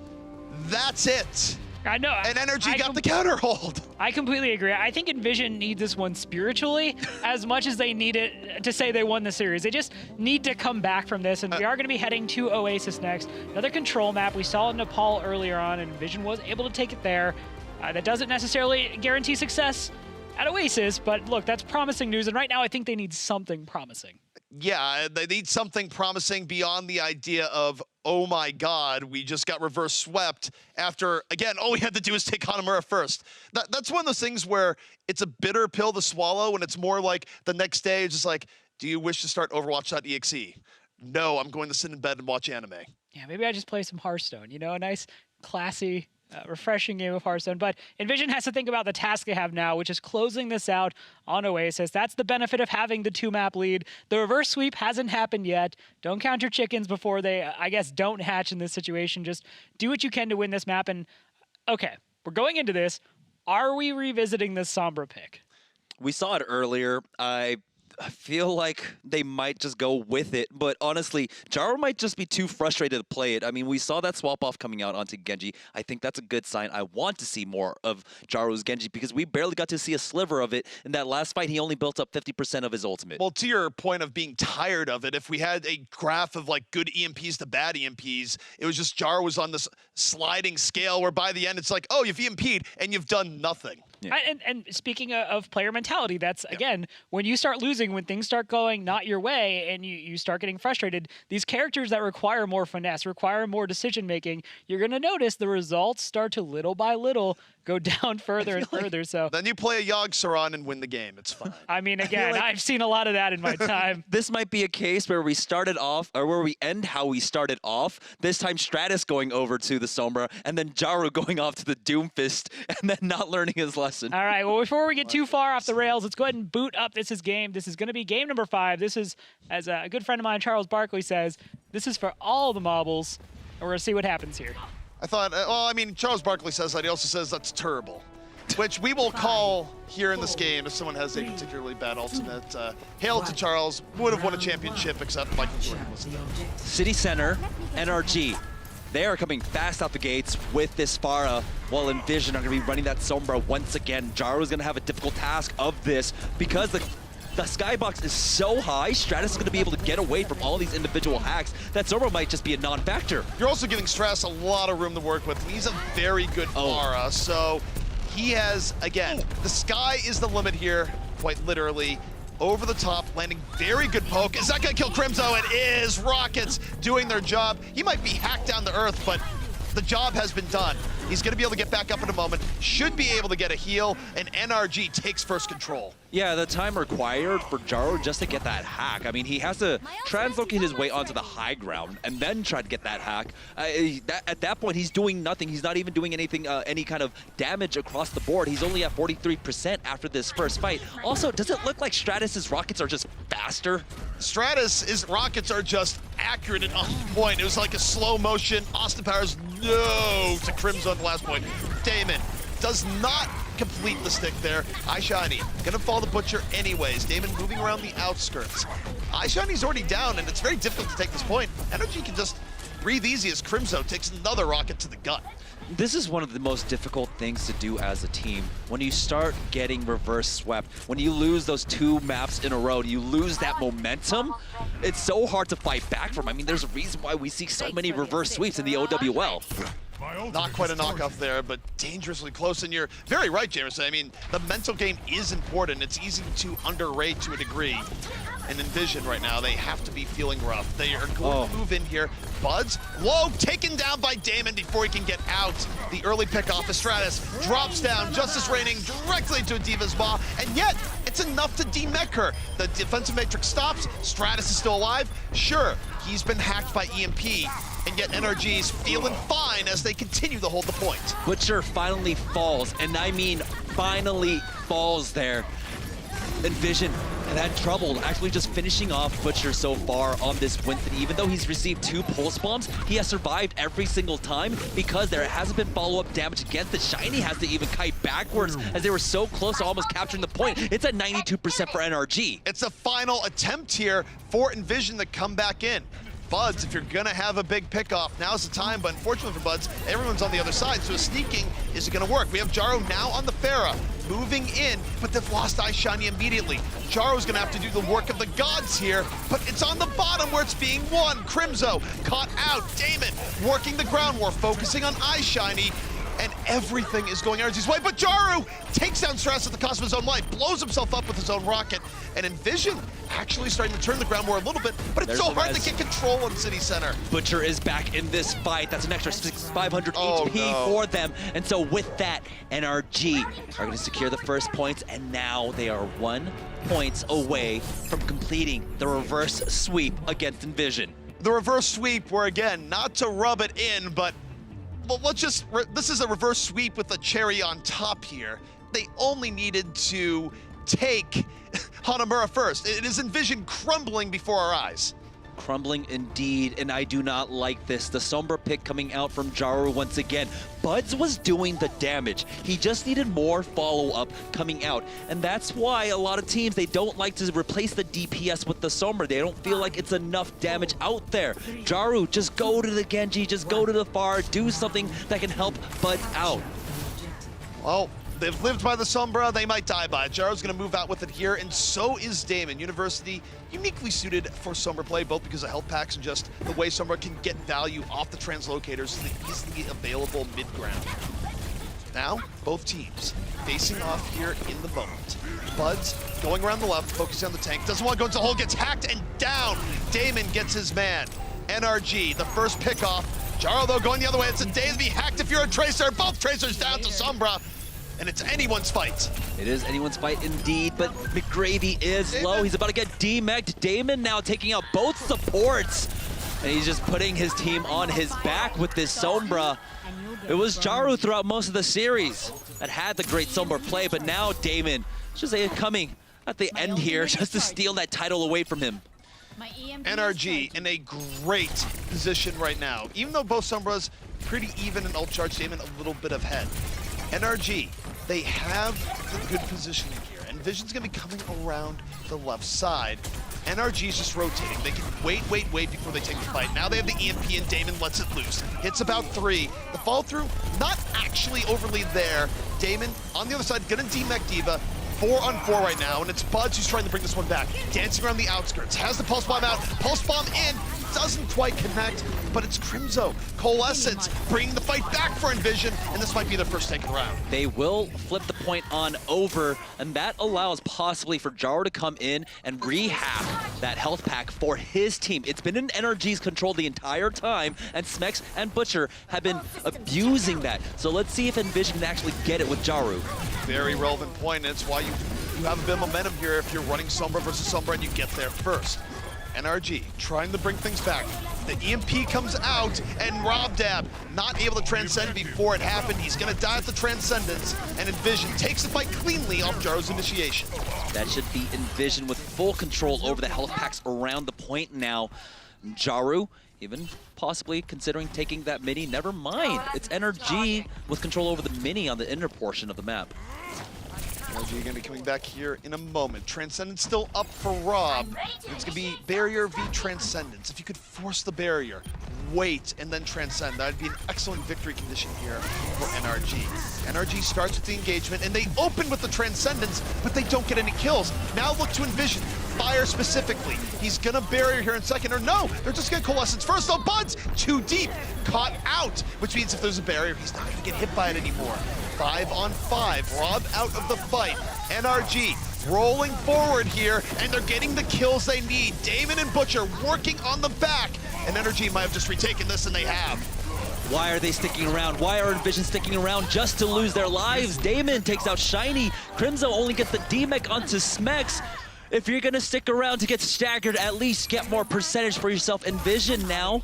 That's it. I know. And NRG got the counter hold. I completely agree. I think EnVision needs this one spiritually as much as they need it to say they won the series. They just need to come back from this, and we are going to be heading to Oasis next. Another control map. We saw Nepal earlier on, and EnVision was able to take it there. That doesn't necessarily guarantee success at Oasis, but look, that's promising news, and right now I think they need something promising. Yeah, they need something promising beyond the idea of, oh my god, we just got reverse swept after, again, all we had to do is take Hanamura first. That's one of those things where it's a bitter pill to swallow, and it's more like the next day, it's just like, do you wish to start Overwatch.exe? No, I'm going to sit in bed and watch anime. Yeah, maybe I just play some Hearthstone, you know, a nice, classy, refreshing game of Hearthstone. But EnVision has to think about the task they have now, which is closing this out on Oasis. That's the benefit of having the 2-map lead. The reverse sweep hasn't happened yet. Don't count your chickens before they, I guess, don't hatch in this situation. Just do what you can to win this map. And, okay, we're going into this. Are we revisiting this Sombra pick? We saw it earlier. I feel like they might just go with it, but honestly, Jaro might just be too frustrated to play it. I mean, we saw that swap off coming out onto Genji. I think that's a good sign. I want to see more of Jaro's Genji because we barely got to see a sliver of it. In that last fight, he only built up 50% of his ultimate. Well, to your point of being tired of it, if we had a graph of like good EMPs to bad EMPs, it was just Jaro was on this sliding scale where by the end it's like, oh, you've EMP'd and you've done nothing. Yeah. And speaking of player mentality, that's, again, when you start losing, when things start going not your way and you start getting frustrated, these characters that require more finesse, require more decision-making, you're going to notice the results start to little by little go down further and further. So then you play a Yogg Saron and win the game. It's fine. I mean, again, I've seen a lot of that in my time. This might be a case where we started off, or where we end how we started off. This time Stratus going over to the Sombra, and then Jaro going off to the Doomfist, and then not learning his lesson. All right, well, before we get too far off the rails, let's go ahead and boot up This Is Game. This is going to be game number 5. This is, as a good friend of mine, Charles Barkley, says, this is for all the marbles, and we're going to see what happens here. I thought, well, I mean, Charles Barkley says that. He also says that's terrible, which we will call here in this game if someone has a particularly bad ultimate. Hail to Charles. Would have won a championship, except Michael Jordan was there. City Center, NRG. They are coming fast out the gates with this Pharah, while EnVision are going to be running that Sombra once again. Jaro is going to have a difficult task of this because the the skybox is so high, Stratus is going to be able to get away from all these individual hacks that Sombra might just be a non-factor. You're also giving Stratus a lot of room to work with. He's a very good Pharah, so he has, again, the sky is the limit here, quite literally. Over the top, landing very good poke. Is that gonna kill Crimzo? It is. Rockets doing their job. He might be hacked down to earth, but the job has been done. He's gonna be able to get back up in a moment, should be able to get a heal, and NRG takes first control. Yeah, the time required for Jaro just to get that hack. I mean, he has to translocate his way onto the high ground and then try to get that hack. At that point, he's doing nothing. He's not even doing anything, any kind of damage across the board. He's only at 43% after this first fight. Also, does it look like Stratus's rockets are just faster? Stratus's rockets are just accurate and on point. It was like a slow motion. Austin Powers, no, to Crimson at the last point. Damon does not complete the stick there. iShiny gonna fall the Butcher anyways. Damon moving around the outskirts. iShiny's already down, and it's very difficult to take this point. NRG can just breathe easy as Crimzo takes another rocket to the gut. This is one of the most difficult things to do as a team. When you start getting reverse swept, when you lose those 2 maps in a row, you lose that momentum, it's so hard to fight back from. I mean, there's a reason why we see so many reverse sweeps in the OWL. Not quite a knockoff there, but dangerously close. And you're very right, Jamerson. I mean, the mental game is important. It's easy to underrate to a degree. And EnVision right now, they have to be feeling rough. They are going to move in here. Buds, low, taken down by Damon before he can get out. The early pick off of Stratus drops down, Justice raining directly into a Diva's Maw, and yet it's enough to demech her. The defensive matrix stops, Stratus is still alive. Sure, he's been hacked by EMP, and yet NRG's feeling fine as they continue to hold the point. Butcher finally falls, and I mean finally falls there. EnVision have had trouble actually just finishing off Butcher so far on this win. Even though he's received 2 pulse bombs, he has survived every single time because there hasn't been follow-up damage against it. Shiny has to even kite backwards as they were so close to almost capturing the point. It's at 92% for NRG. It's a final attempt here for EnVision to come back in. Buds, if you're gonna have a big pickoff, now's the time, but unfortunately for Buds, everyone's on the other side, so sneaking isn't gonna work. We have Jaro now on the Pharah, moving in, but they've lost iShiny immediately. Jaro's gonna have to do the work of the gods here, but it's on the bottom where it's being won. Crimzo caught out, Damon working the ground war, focusing on iShiny, and everything is going NRG's way, but Jaro takes down Stratus at the cost of his own life, blows himself up with his own rocket, and EnVision actually starting to turn the ground war a little bit, but it's so hard to get control on City Center. Butcher is back in this fight. That's an extra 500 HP for them, and so with that, NRG are going to secure the first points, and now they are 1 point away from completing the reverse sweep against EnVision. The reverse sweep, where again, not to rub it in, but let's just, this is a reverse sweep with a cherry on top here. They only needed to take Hanamura first. It is EnVision crumbling before our eyes. Crumbling indeed, and I do not like this. The Sombra pick coming out from Jaro once again. Buds was doing the damage. He just needed more follow-up coming out. And that's why a lot of teams, they don't like to replace the DPS with the Sombra. They don't feel like it's enough damage out there. Jaro, just go to the Genji, just go to the Pharah, do something that can help Buds out. Well, they've lived by the Sombra, they might die by it. Jaro's gonna move out with it here, and so is Damon. University uniquely suited for Sombra play, both because of health packs and just the way Sombra can get value off the translocators to the easily available mid-ground. Now, both teams facing off here in the moment. Buds going around the left, focusing on the tank. Doesn't want to go into the hole, gets hacked and down. Damon gets his man. NRG, the first pickoff. Jaro, though, going the other way. It's a day to be hacked if you're a Tracer. Both Tracers down to Sombra. And it's anyone's fight. It is anyone's fight indeed, but McGravy is low. He's about to get demeched. Damon now taking out both supports. And he's just putting his team on his back with this Sombra. It was Jaro throughout most of the series that had the great Sombra play, but now Damon just coming at the end here just to steal that title away from him. NRG in a great position right now. Even though both Sombras pretty even and ult charge, Damon a little bit ahead. NRG, they have the good positioning here. EnVision's gonna be coming around the left side. NRG's just rotating. They can wait before they take the fight. Now they have the EMP and Damon lets it loose. Hits about 3. The follow through, not actually overly there. Damon on the other side, gonna demech Diva. 4-on-4 right now, and it's Buds who's trying to bring this one back. Dancing around the outskirts, has the Pulse Bomb out, Pulse Bomb in, doesn't quite connect, but it's Crimzo. Coalescence bringing the fight back for EnVision, and this might be their first take of the round. They will flip the point on over, and that allows possibly for Jaro to come in and rehab that health pack for his team. It's been in NRG's control the entire time, and Smex and Butcher have been abusing that. So let's see if EnVision can actually get it with Jaro. Very relevant point, and it's why you have a bit of momentum here if you're running Sombra versus Sombra and you get there first. NRG trying to bring things back. The EMP comes out, and Robdab not able to transcend before it happened. He's gonna die at the Transcendence, and EnVision takes the fight cleanly off Jaro's initiation. That should be EnVision with full control over the health packs around the point now. Jaro even possibly considering taking that mini. Never mind, it's NRG with control over the mini on the inner portion of the map. NRG gonna be coming back here in a moment. Transcendence still up for Rob. It's gonna be barrier v Transcendence. If you could force the barrier, wait, and then transcend, that'd be an excellent victory condition here for NRG. NRG starts with the engagement, and they open with the Transcendence, but they don't get any kills. Now look to EnVision. Fire specifically. He's gonna barrier here in second, or no, they're just gonna Coalescence first. Oh, Buds, too deep, caught out, which means if there's a barrier, he's not gonna get hit by it anymore. 5-on-5, Rob out of the fight. NRG rolling forward here, and they're getting the kills they need. Damon and Butcher working on the back, and NRG might have just retaken this, and they have. Why are they sticking around? Why are EnVision sticking around just to lose their lives? Damon takes out Shiny. Crimzo only gets the D-Mech onto Smex. If you're gonna stick around to get staggered, at least get more percentage for yourself. EnVision now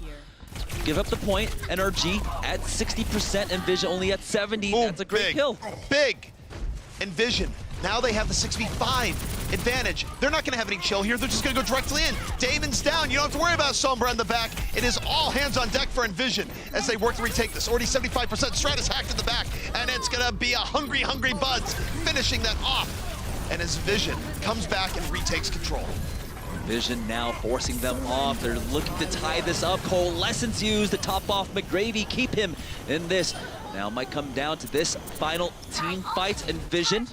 give up the point. NRG at 60%, EnVision only at 70. Boom, that's a great big, kill. Big. EnVision, now they have the 6v5 advantage. They're not gonna have any chill here. They're just gonna go directly in. Damon's down. You don't have to worry about Sombra in the back. It is all hands on deck for EnVision as they work to retake this. Already 75%. Stratus hacked in the back, and it's gonna be a hungry Buds finishing that off. And as Vision comes back and retakes control. Vision now forcing them off. They're looking to tie this up. Coalescence used to top off McGravy, keep him in this. Now might come down to this final team fight. And Vision,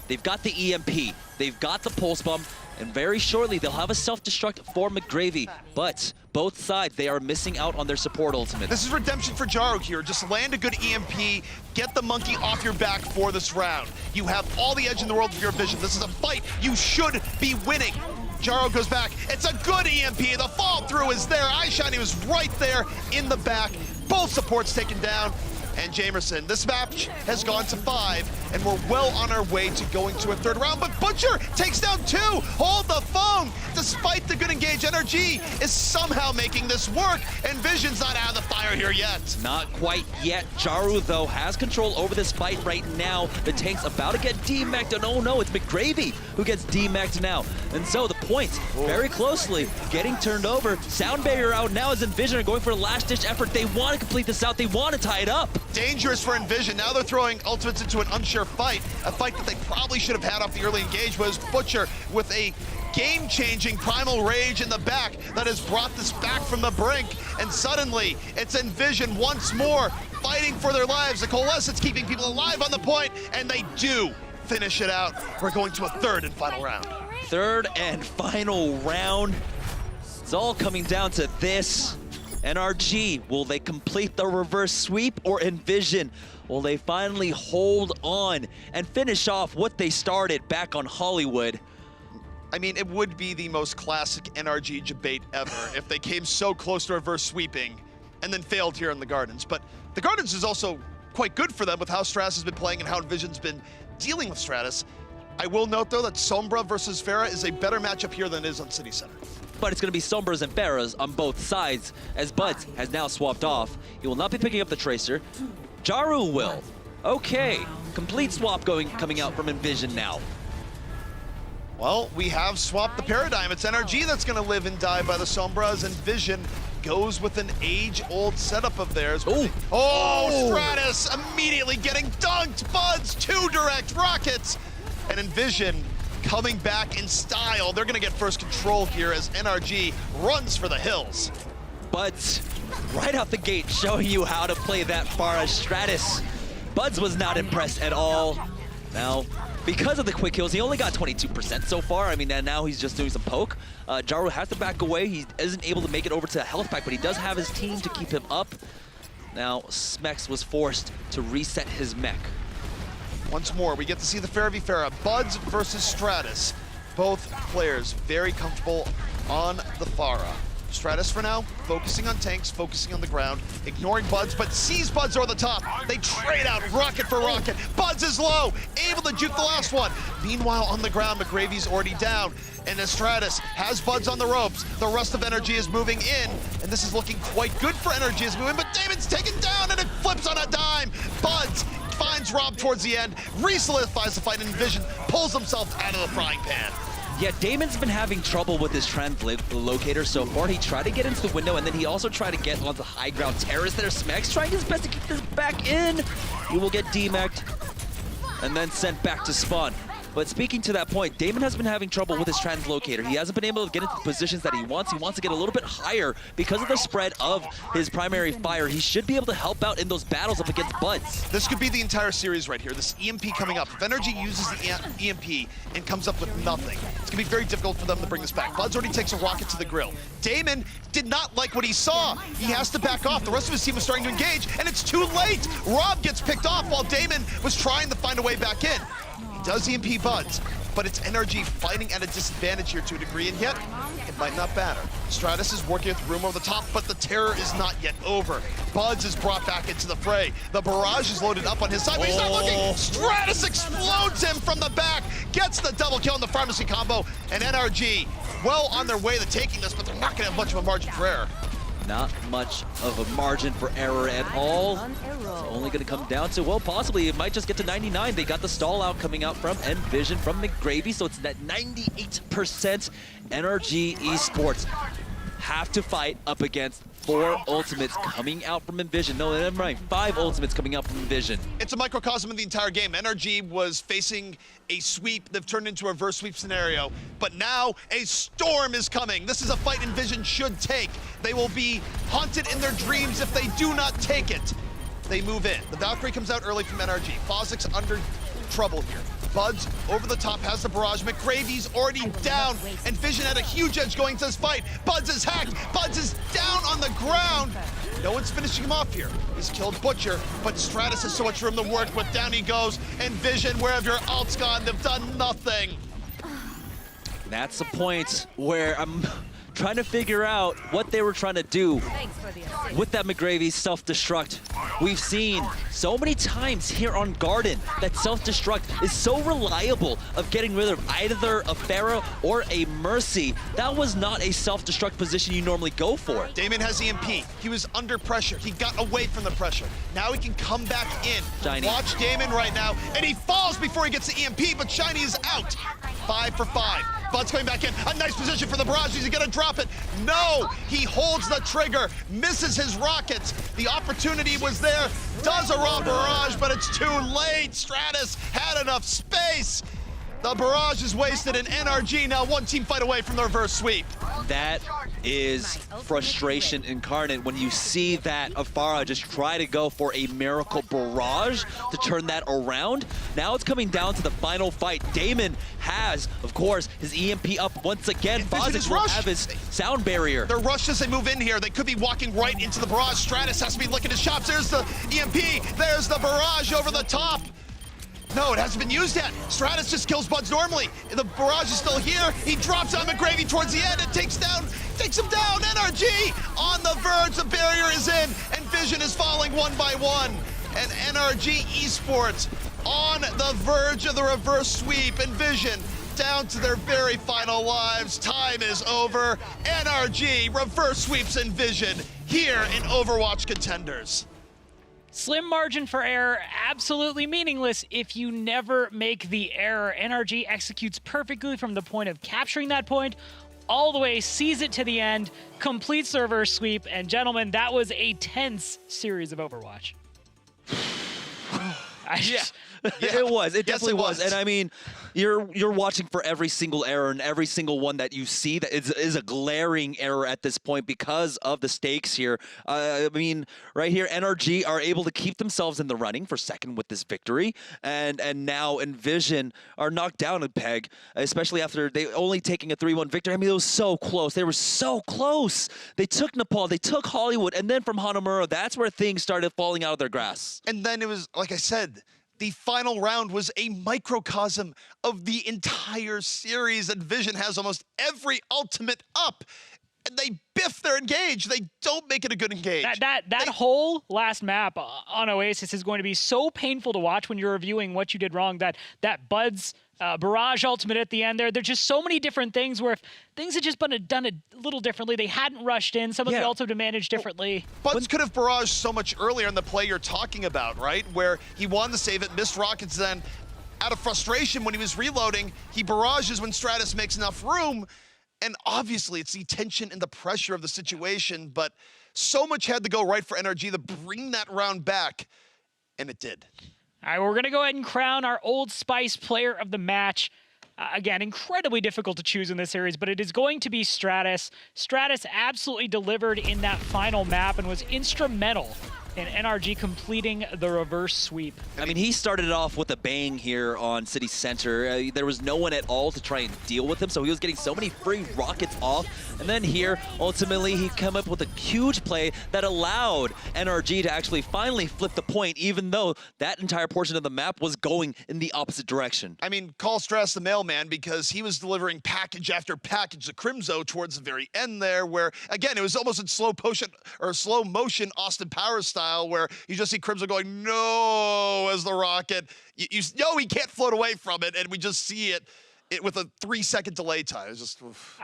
they've got the EMP, they've got the Pulse Bomb, and very shortly they'll have a self-destruct for McGravy. But both sides, they are missing out on their support ultimate. This is redemption for Jaro here. Just land a good EMP, get the monkey off your back for this round. You have all the edge in the world with your Vision. This is a fight you should be winning. Jaro goes back. It's a good EMP. The fall through is there. iShiny was right there in the back. Both supports taken down. And Jamerson, this match has gone to 5, and we're well on our way to going to a third round. But Butcher takes down 2. Hold the phone. Despite the good engage, NRG is somehow making this work, and Vision's not out of the fire here yet. Not quite yet. Jaro, though, has control over this fight right now. The tank's about to get D-Mech'd, and oh no, it's McGravy who gets D-Mech'd now. And so the point, very closely, getting turned over. Sound barrier out now as EnVision are going for a last-ditch effort. They want to complete this out. They want to tie it up. Dangerous for EnVision. Now they're throwing ultimates into an unsure fight. A fight that they probably should have had off the early engage was Butcher with a game-changing Primal Rage in the back that has brought this back from the brink. And suddenly, it's EnVision once more fighting for their lives. The Coalescence keeping people alive on the point, and they do finish it out. We're going to a third and final round. Third and final round. It's all coming down to this. NRG, will they complete the reverse sweep, or EnVision, will they finally hold on and finish off what they started back on Hollywood? I mean, it would be the most classic NRG debate ever if they came so close to reverse sweeping and then failed here in the Gardens. But the Gardens is also quite good for them with how Stratus has been playing and how EnVision's been dealing with Stratus. I will note, though, that Sombra versus Vera is a better matchup here than it is on City Center. But it's going to be Sombras and Beras on both sides, as Buds has now swapped off. He will not be picking up the Tracer. Jaro will. Okay, complete swap coming out from EnVision now. Well, we have swapped the paradigm. It's NRG that's going to live and die by the Sombras, and EnVision goes with an age-old setup of theirs. Ooh. Oh, Stratus immediately getting dunked. Buds, 2 direct rockets, and EnVision coming back in style. They're gonna get first control here as NRG runs for the hills. Buds, right out the gate, showing you how to play that far as Stratus. Buds was not impressed at all. Now, because of the quick kills, he only got 22% so far. I mean, and now he's just doing some poke. Jaru has to back away. He isn't able to make it over to the health pack, but he does have his team to keep him up. Now, Smex was forced to reset his mech. Once more, we get to see the Farah v Farah. Buds versus Stratus. Both players very comfortable on the Farah. Stratus for now, focusing on tanks, focusing on the ground, ignoring Buds, but sees Buds over the top. They trade out rocket for rocket. Buds is low, able to juke the last one. Meanwhile, on the ground, McGravy's already down. And as Stratus has Buds on the ropes, the rest of NRG is moving in, and this is looking quite good for NRG as moving, but Damon's taken down and it flips on a dime. Buds finds Rob towards the end, re-solidifies the fight, and EnVision pulls himself out of the frying pan. Yeah, Damon's been having trouble with his translocator so far. He tried to get into the window, and then he also tried to get onto high ground terrace there. Smex trying his best to keep this back in. He will get demec'd and then sent back to spawn. But speaking to that point, Damon has been having trouble with his translocator. He hasn't been able to get into the positions that he wants. He wants to get a little bit higher because of the spread of his primary fire. He should be able to help out in those battles up against Buds. This could be the entire series right here. This EMP coming up. If NRG uses the EMP and comes up with nothing, it's going to be very difficult for them to bring this back. Buds already takes a rocket to the grill. Damon did not like what he saw. He has to back off. The rest of his team is starting to engage, and it's too late. Rob gets picked off while Damon was trying to find a way back in. Does EMP Buds, but it's NRG fighting at a disadvantage here to a degree, and yet it might not matter. Stratus is working with room over the top, but the terror is not yet over. Buds is brought back into the fray. The barrage is loaded up on his side, but he's not looking. Stratus explodes him from the back, gets the double kill in the pharmacy combo, and NRG well on their way to taking this, but they're not gonna have much of a margin for error. Not much of a margin for error at all. It's only going to come down to, well, possibly it might just get to 99. They got the stall out coming out from EnVision, from McGravy, so it's that 98% NRG Esports have to fight up against 4 ultimates coming out from EnVision. No, I'm right, 5 ultimates coming out from EnVision. It's a microcosm of the entire game. NRG was facing a sweep. They've turned into a reverse sweep scenario, but now a storm is coming. This is a fight EnVision should take. They will be haunted in their dreams if they do not take it. They move in. The Valkyrie comes out early from NRG. Fozik's under trouble here. Buds over the top has the barrage. McGravy's already down. EnVision had a huge edge going to this fight. Buds is hacked. Buds is down on the ground. No one's finishing him off here. He's killed Butcher, but Stratus has so much room to work with. Down he goes. EnVision, where have your ults gone? They've done nothing. That's the point where I'm trying to figure out what they were trying to do with that McGravy self-destruct. We've seen so many times here on Garden that self-destruct is so reliable of getting rid of either a Pharah or a Mercy. That was not a self-destruct position you normally go for. Damon has EMP. He was under pressure. He got away from the pressure. Now he can come back in. Shiny. Watch Damon right now, and he falls before he gets the EMP, but Shiny is out. 5 for 5. Bud's coming back in. A nice position for the barrage. Is he gonna drop it? No! He holds the trigger, misses his rockets. The opportunity was there. Does a raw barrage, but it's too late. Stratus had enough space. The barrage is wasted, and NRG now one team fight away from the reverse sweep. That is frustration incarnate when you see that Afara just try to go for a miracle barrage to turn that around. Now it's coming down to the final fight. Damon has, of course, his EMP up once again. Fozik will have his sound barrier. They're rushed as they move in here. They could be walking right into the barrage. Stratus has to be licking his chops. There's the EMP. There's the barrage over the top. No, it hasn't been used yet. Stratus just kills Buds normally. The barrage is still here. He drops on McGravy towards the end and takes him down. NRG on the verge. The barrier is in. EnVision is falling one by one. And NRG Esports on the verge of the reverse sweep. EnVision down to their very final lives. Time is over. NRG reverse sweeps EnVision here in Overwatch Contenders. Slim margin for error, absolutely meaningless if you never make the error. NRG executes perfectly from the point of capturing that point, all the way, sees it to the end, completes the reverse sweep, and gentlemen, that was a tense series of Overwatch. Yeah. It was. It Yes, definitely it was. And I mean, you're watching for every single error, and every single one that you see that is a glaring error at this point because of the stakes here. I mean, right here, NRG are able to keep themselves in the running for second with this victory, and now EnVision are knocked down a peg, especially after they only taking a 3-1 victory. I mean, it was so close. They were so close. They took Nepal, they took Hollywood, and then from Hanamura, that's where things started falling out of their grasp. And then it was, like I said, the final round was a microcosm of the entire series. EnVision has almost every ultimate up, and they biff their engage. They don't make it a good engage. That whole last map on Oasis is going to be so painful to watch when you're reviewing what you did wrong. That Bud's barrage ultimate at the end there. There's just so many different things where if things had just been done a little differently, they hadn't rushed in, some of the ultimate to manage differently. Buds could have barraged so much earlier in the play you're talking about, right? Where he wanted to save it, missed rockets, then out of frustration when he was reloading, he barrages when Stratus makes enough room. And obviously, it's the tension and the pressure of the situation, but so much had to go right for NRG to bring that round back, and it did. All right, we're going to go ahead and crown our Old Spice player of the match. Again, incredibly difficult to choose in this series, but it is going to be Stratus. Stratus absolutely delivered in that final map and was instrumental in NRG completing the reverse sweep. I mean, he started it off with a bang here on City Center. There was no one at all to try and deal with him, so he was getting so many free rockets off. And then here, ultimately, he came up with a huge play that allowed NRG to actually finally flip the point, even though that entire portion of the map was going in the opposite direction. I mean, call Stratus the mailman, because he was delivering package after package to Crimzo towards the very end there, where, again, it was almost in slow motion Austin Powers style, where you just see Crimson going, no, as the rocket. You know he can't float away from it, and we just see it with a 3-second delay time. It's just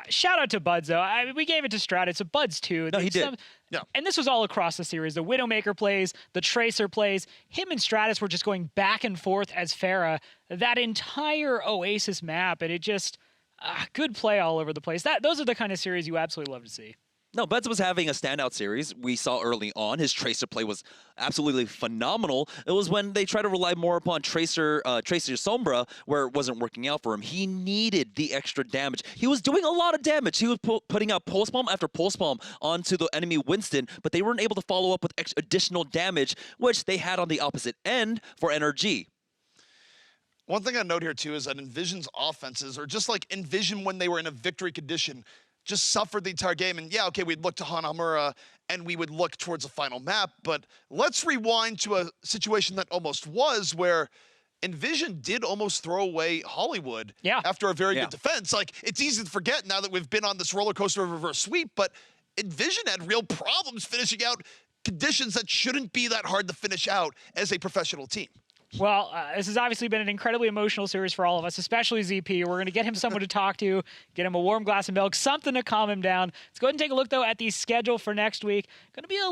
shout out to Buds, though. I mean, we gave it to Stratus, so Buds, too. No, he did. Yeah. And this was all across the series. The Widowmaker plays, the Tracer plays. Him and Stratus were just going back and forth as Pharah. That entire Oasis map, and it just, good play all over the place. Those are the kind of series you absolutely love to see. No, Buds was having a standout series. We saw early on his Tracer play was absolutely phenomenal. It was when they tried to rely more upon Tracer Sombra where it wasn't working out for him. He needed the extra damage. He was doing a lot of damage. He was putting out pulse bomb after pulse bomb onto the enemy Winston, but they weren't able to follow up with additional damage, which they had on the opposite end for NRG. One thing I note here, too, is that EnVision's offenses are just like EnVision when they were in a victory condition, just suffered the entire game. And yeah, okay, we'd look to Hanamura and we would look towards the final map, but let's rewind to a situation that almost was, where EnVision did almost throw away Hollywood after a very good defense. Like, it's easy to forget now that we've been on this roller coaster of reverse sweep, but EnVision had real problems finishing out conditions that shouldn't be that hard to finish out as a professional team. Well, this has obviously been an incredibly emotional series for all of us, especially ZP. We're going to get him someone to talk to, get him a warm glass of milk, something to calm him down. Let's go ahead and take a look, though, at the schedule for next week. Going to be a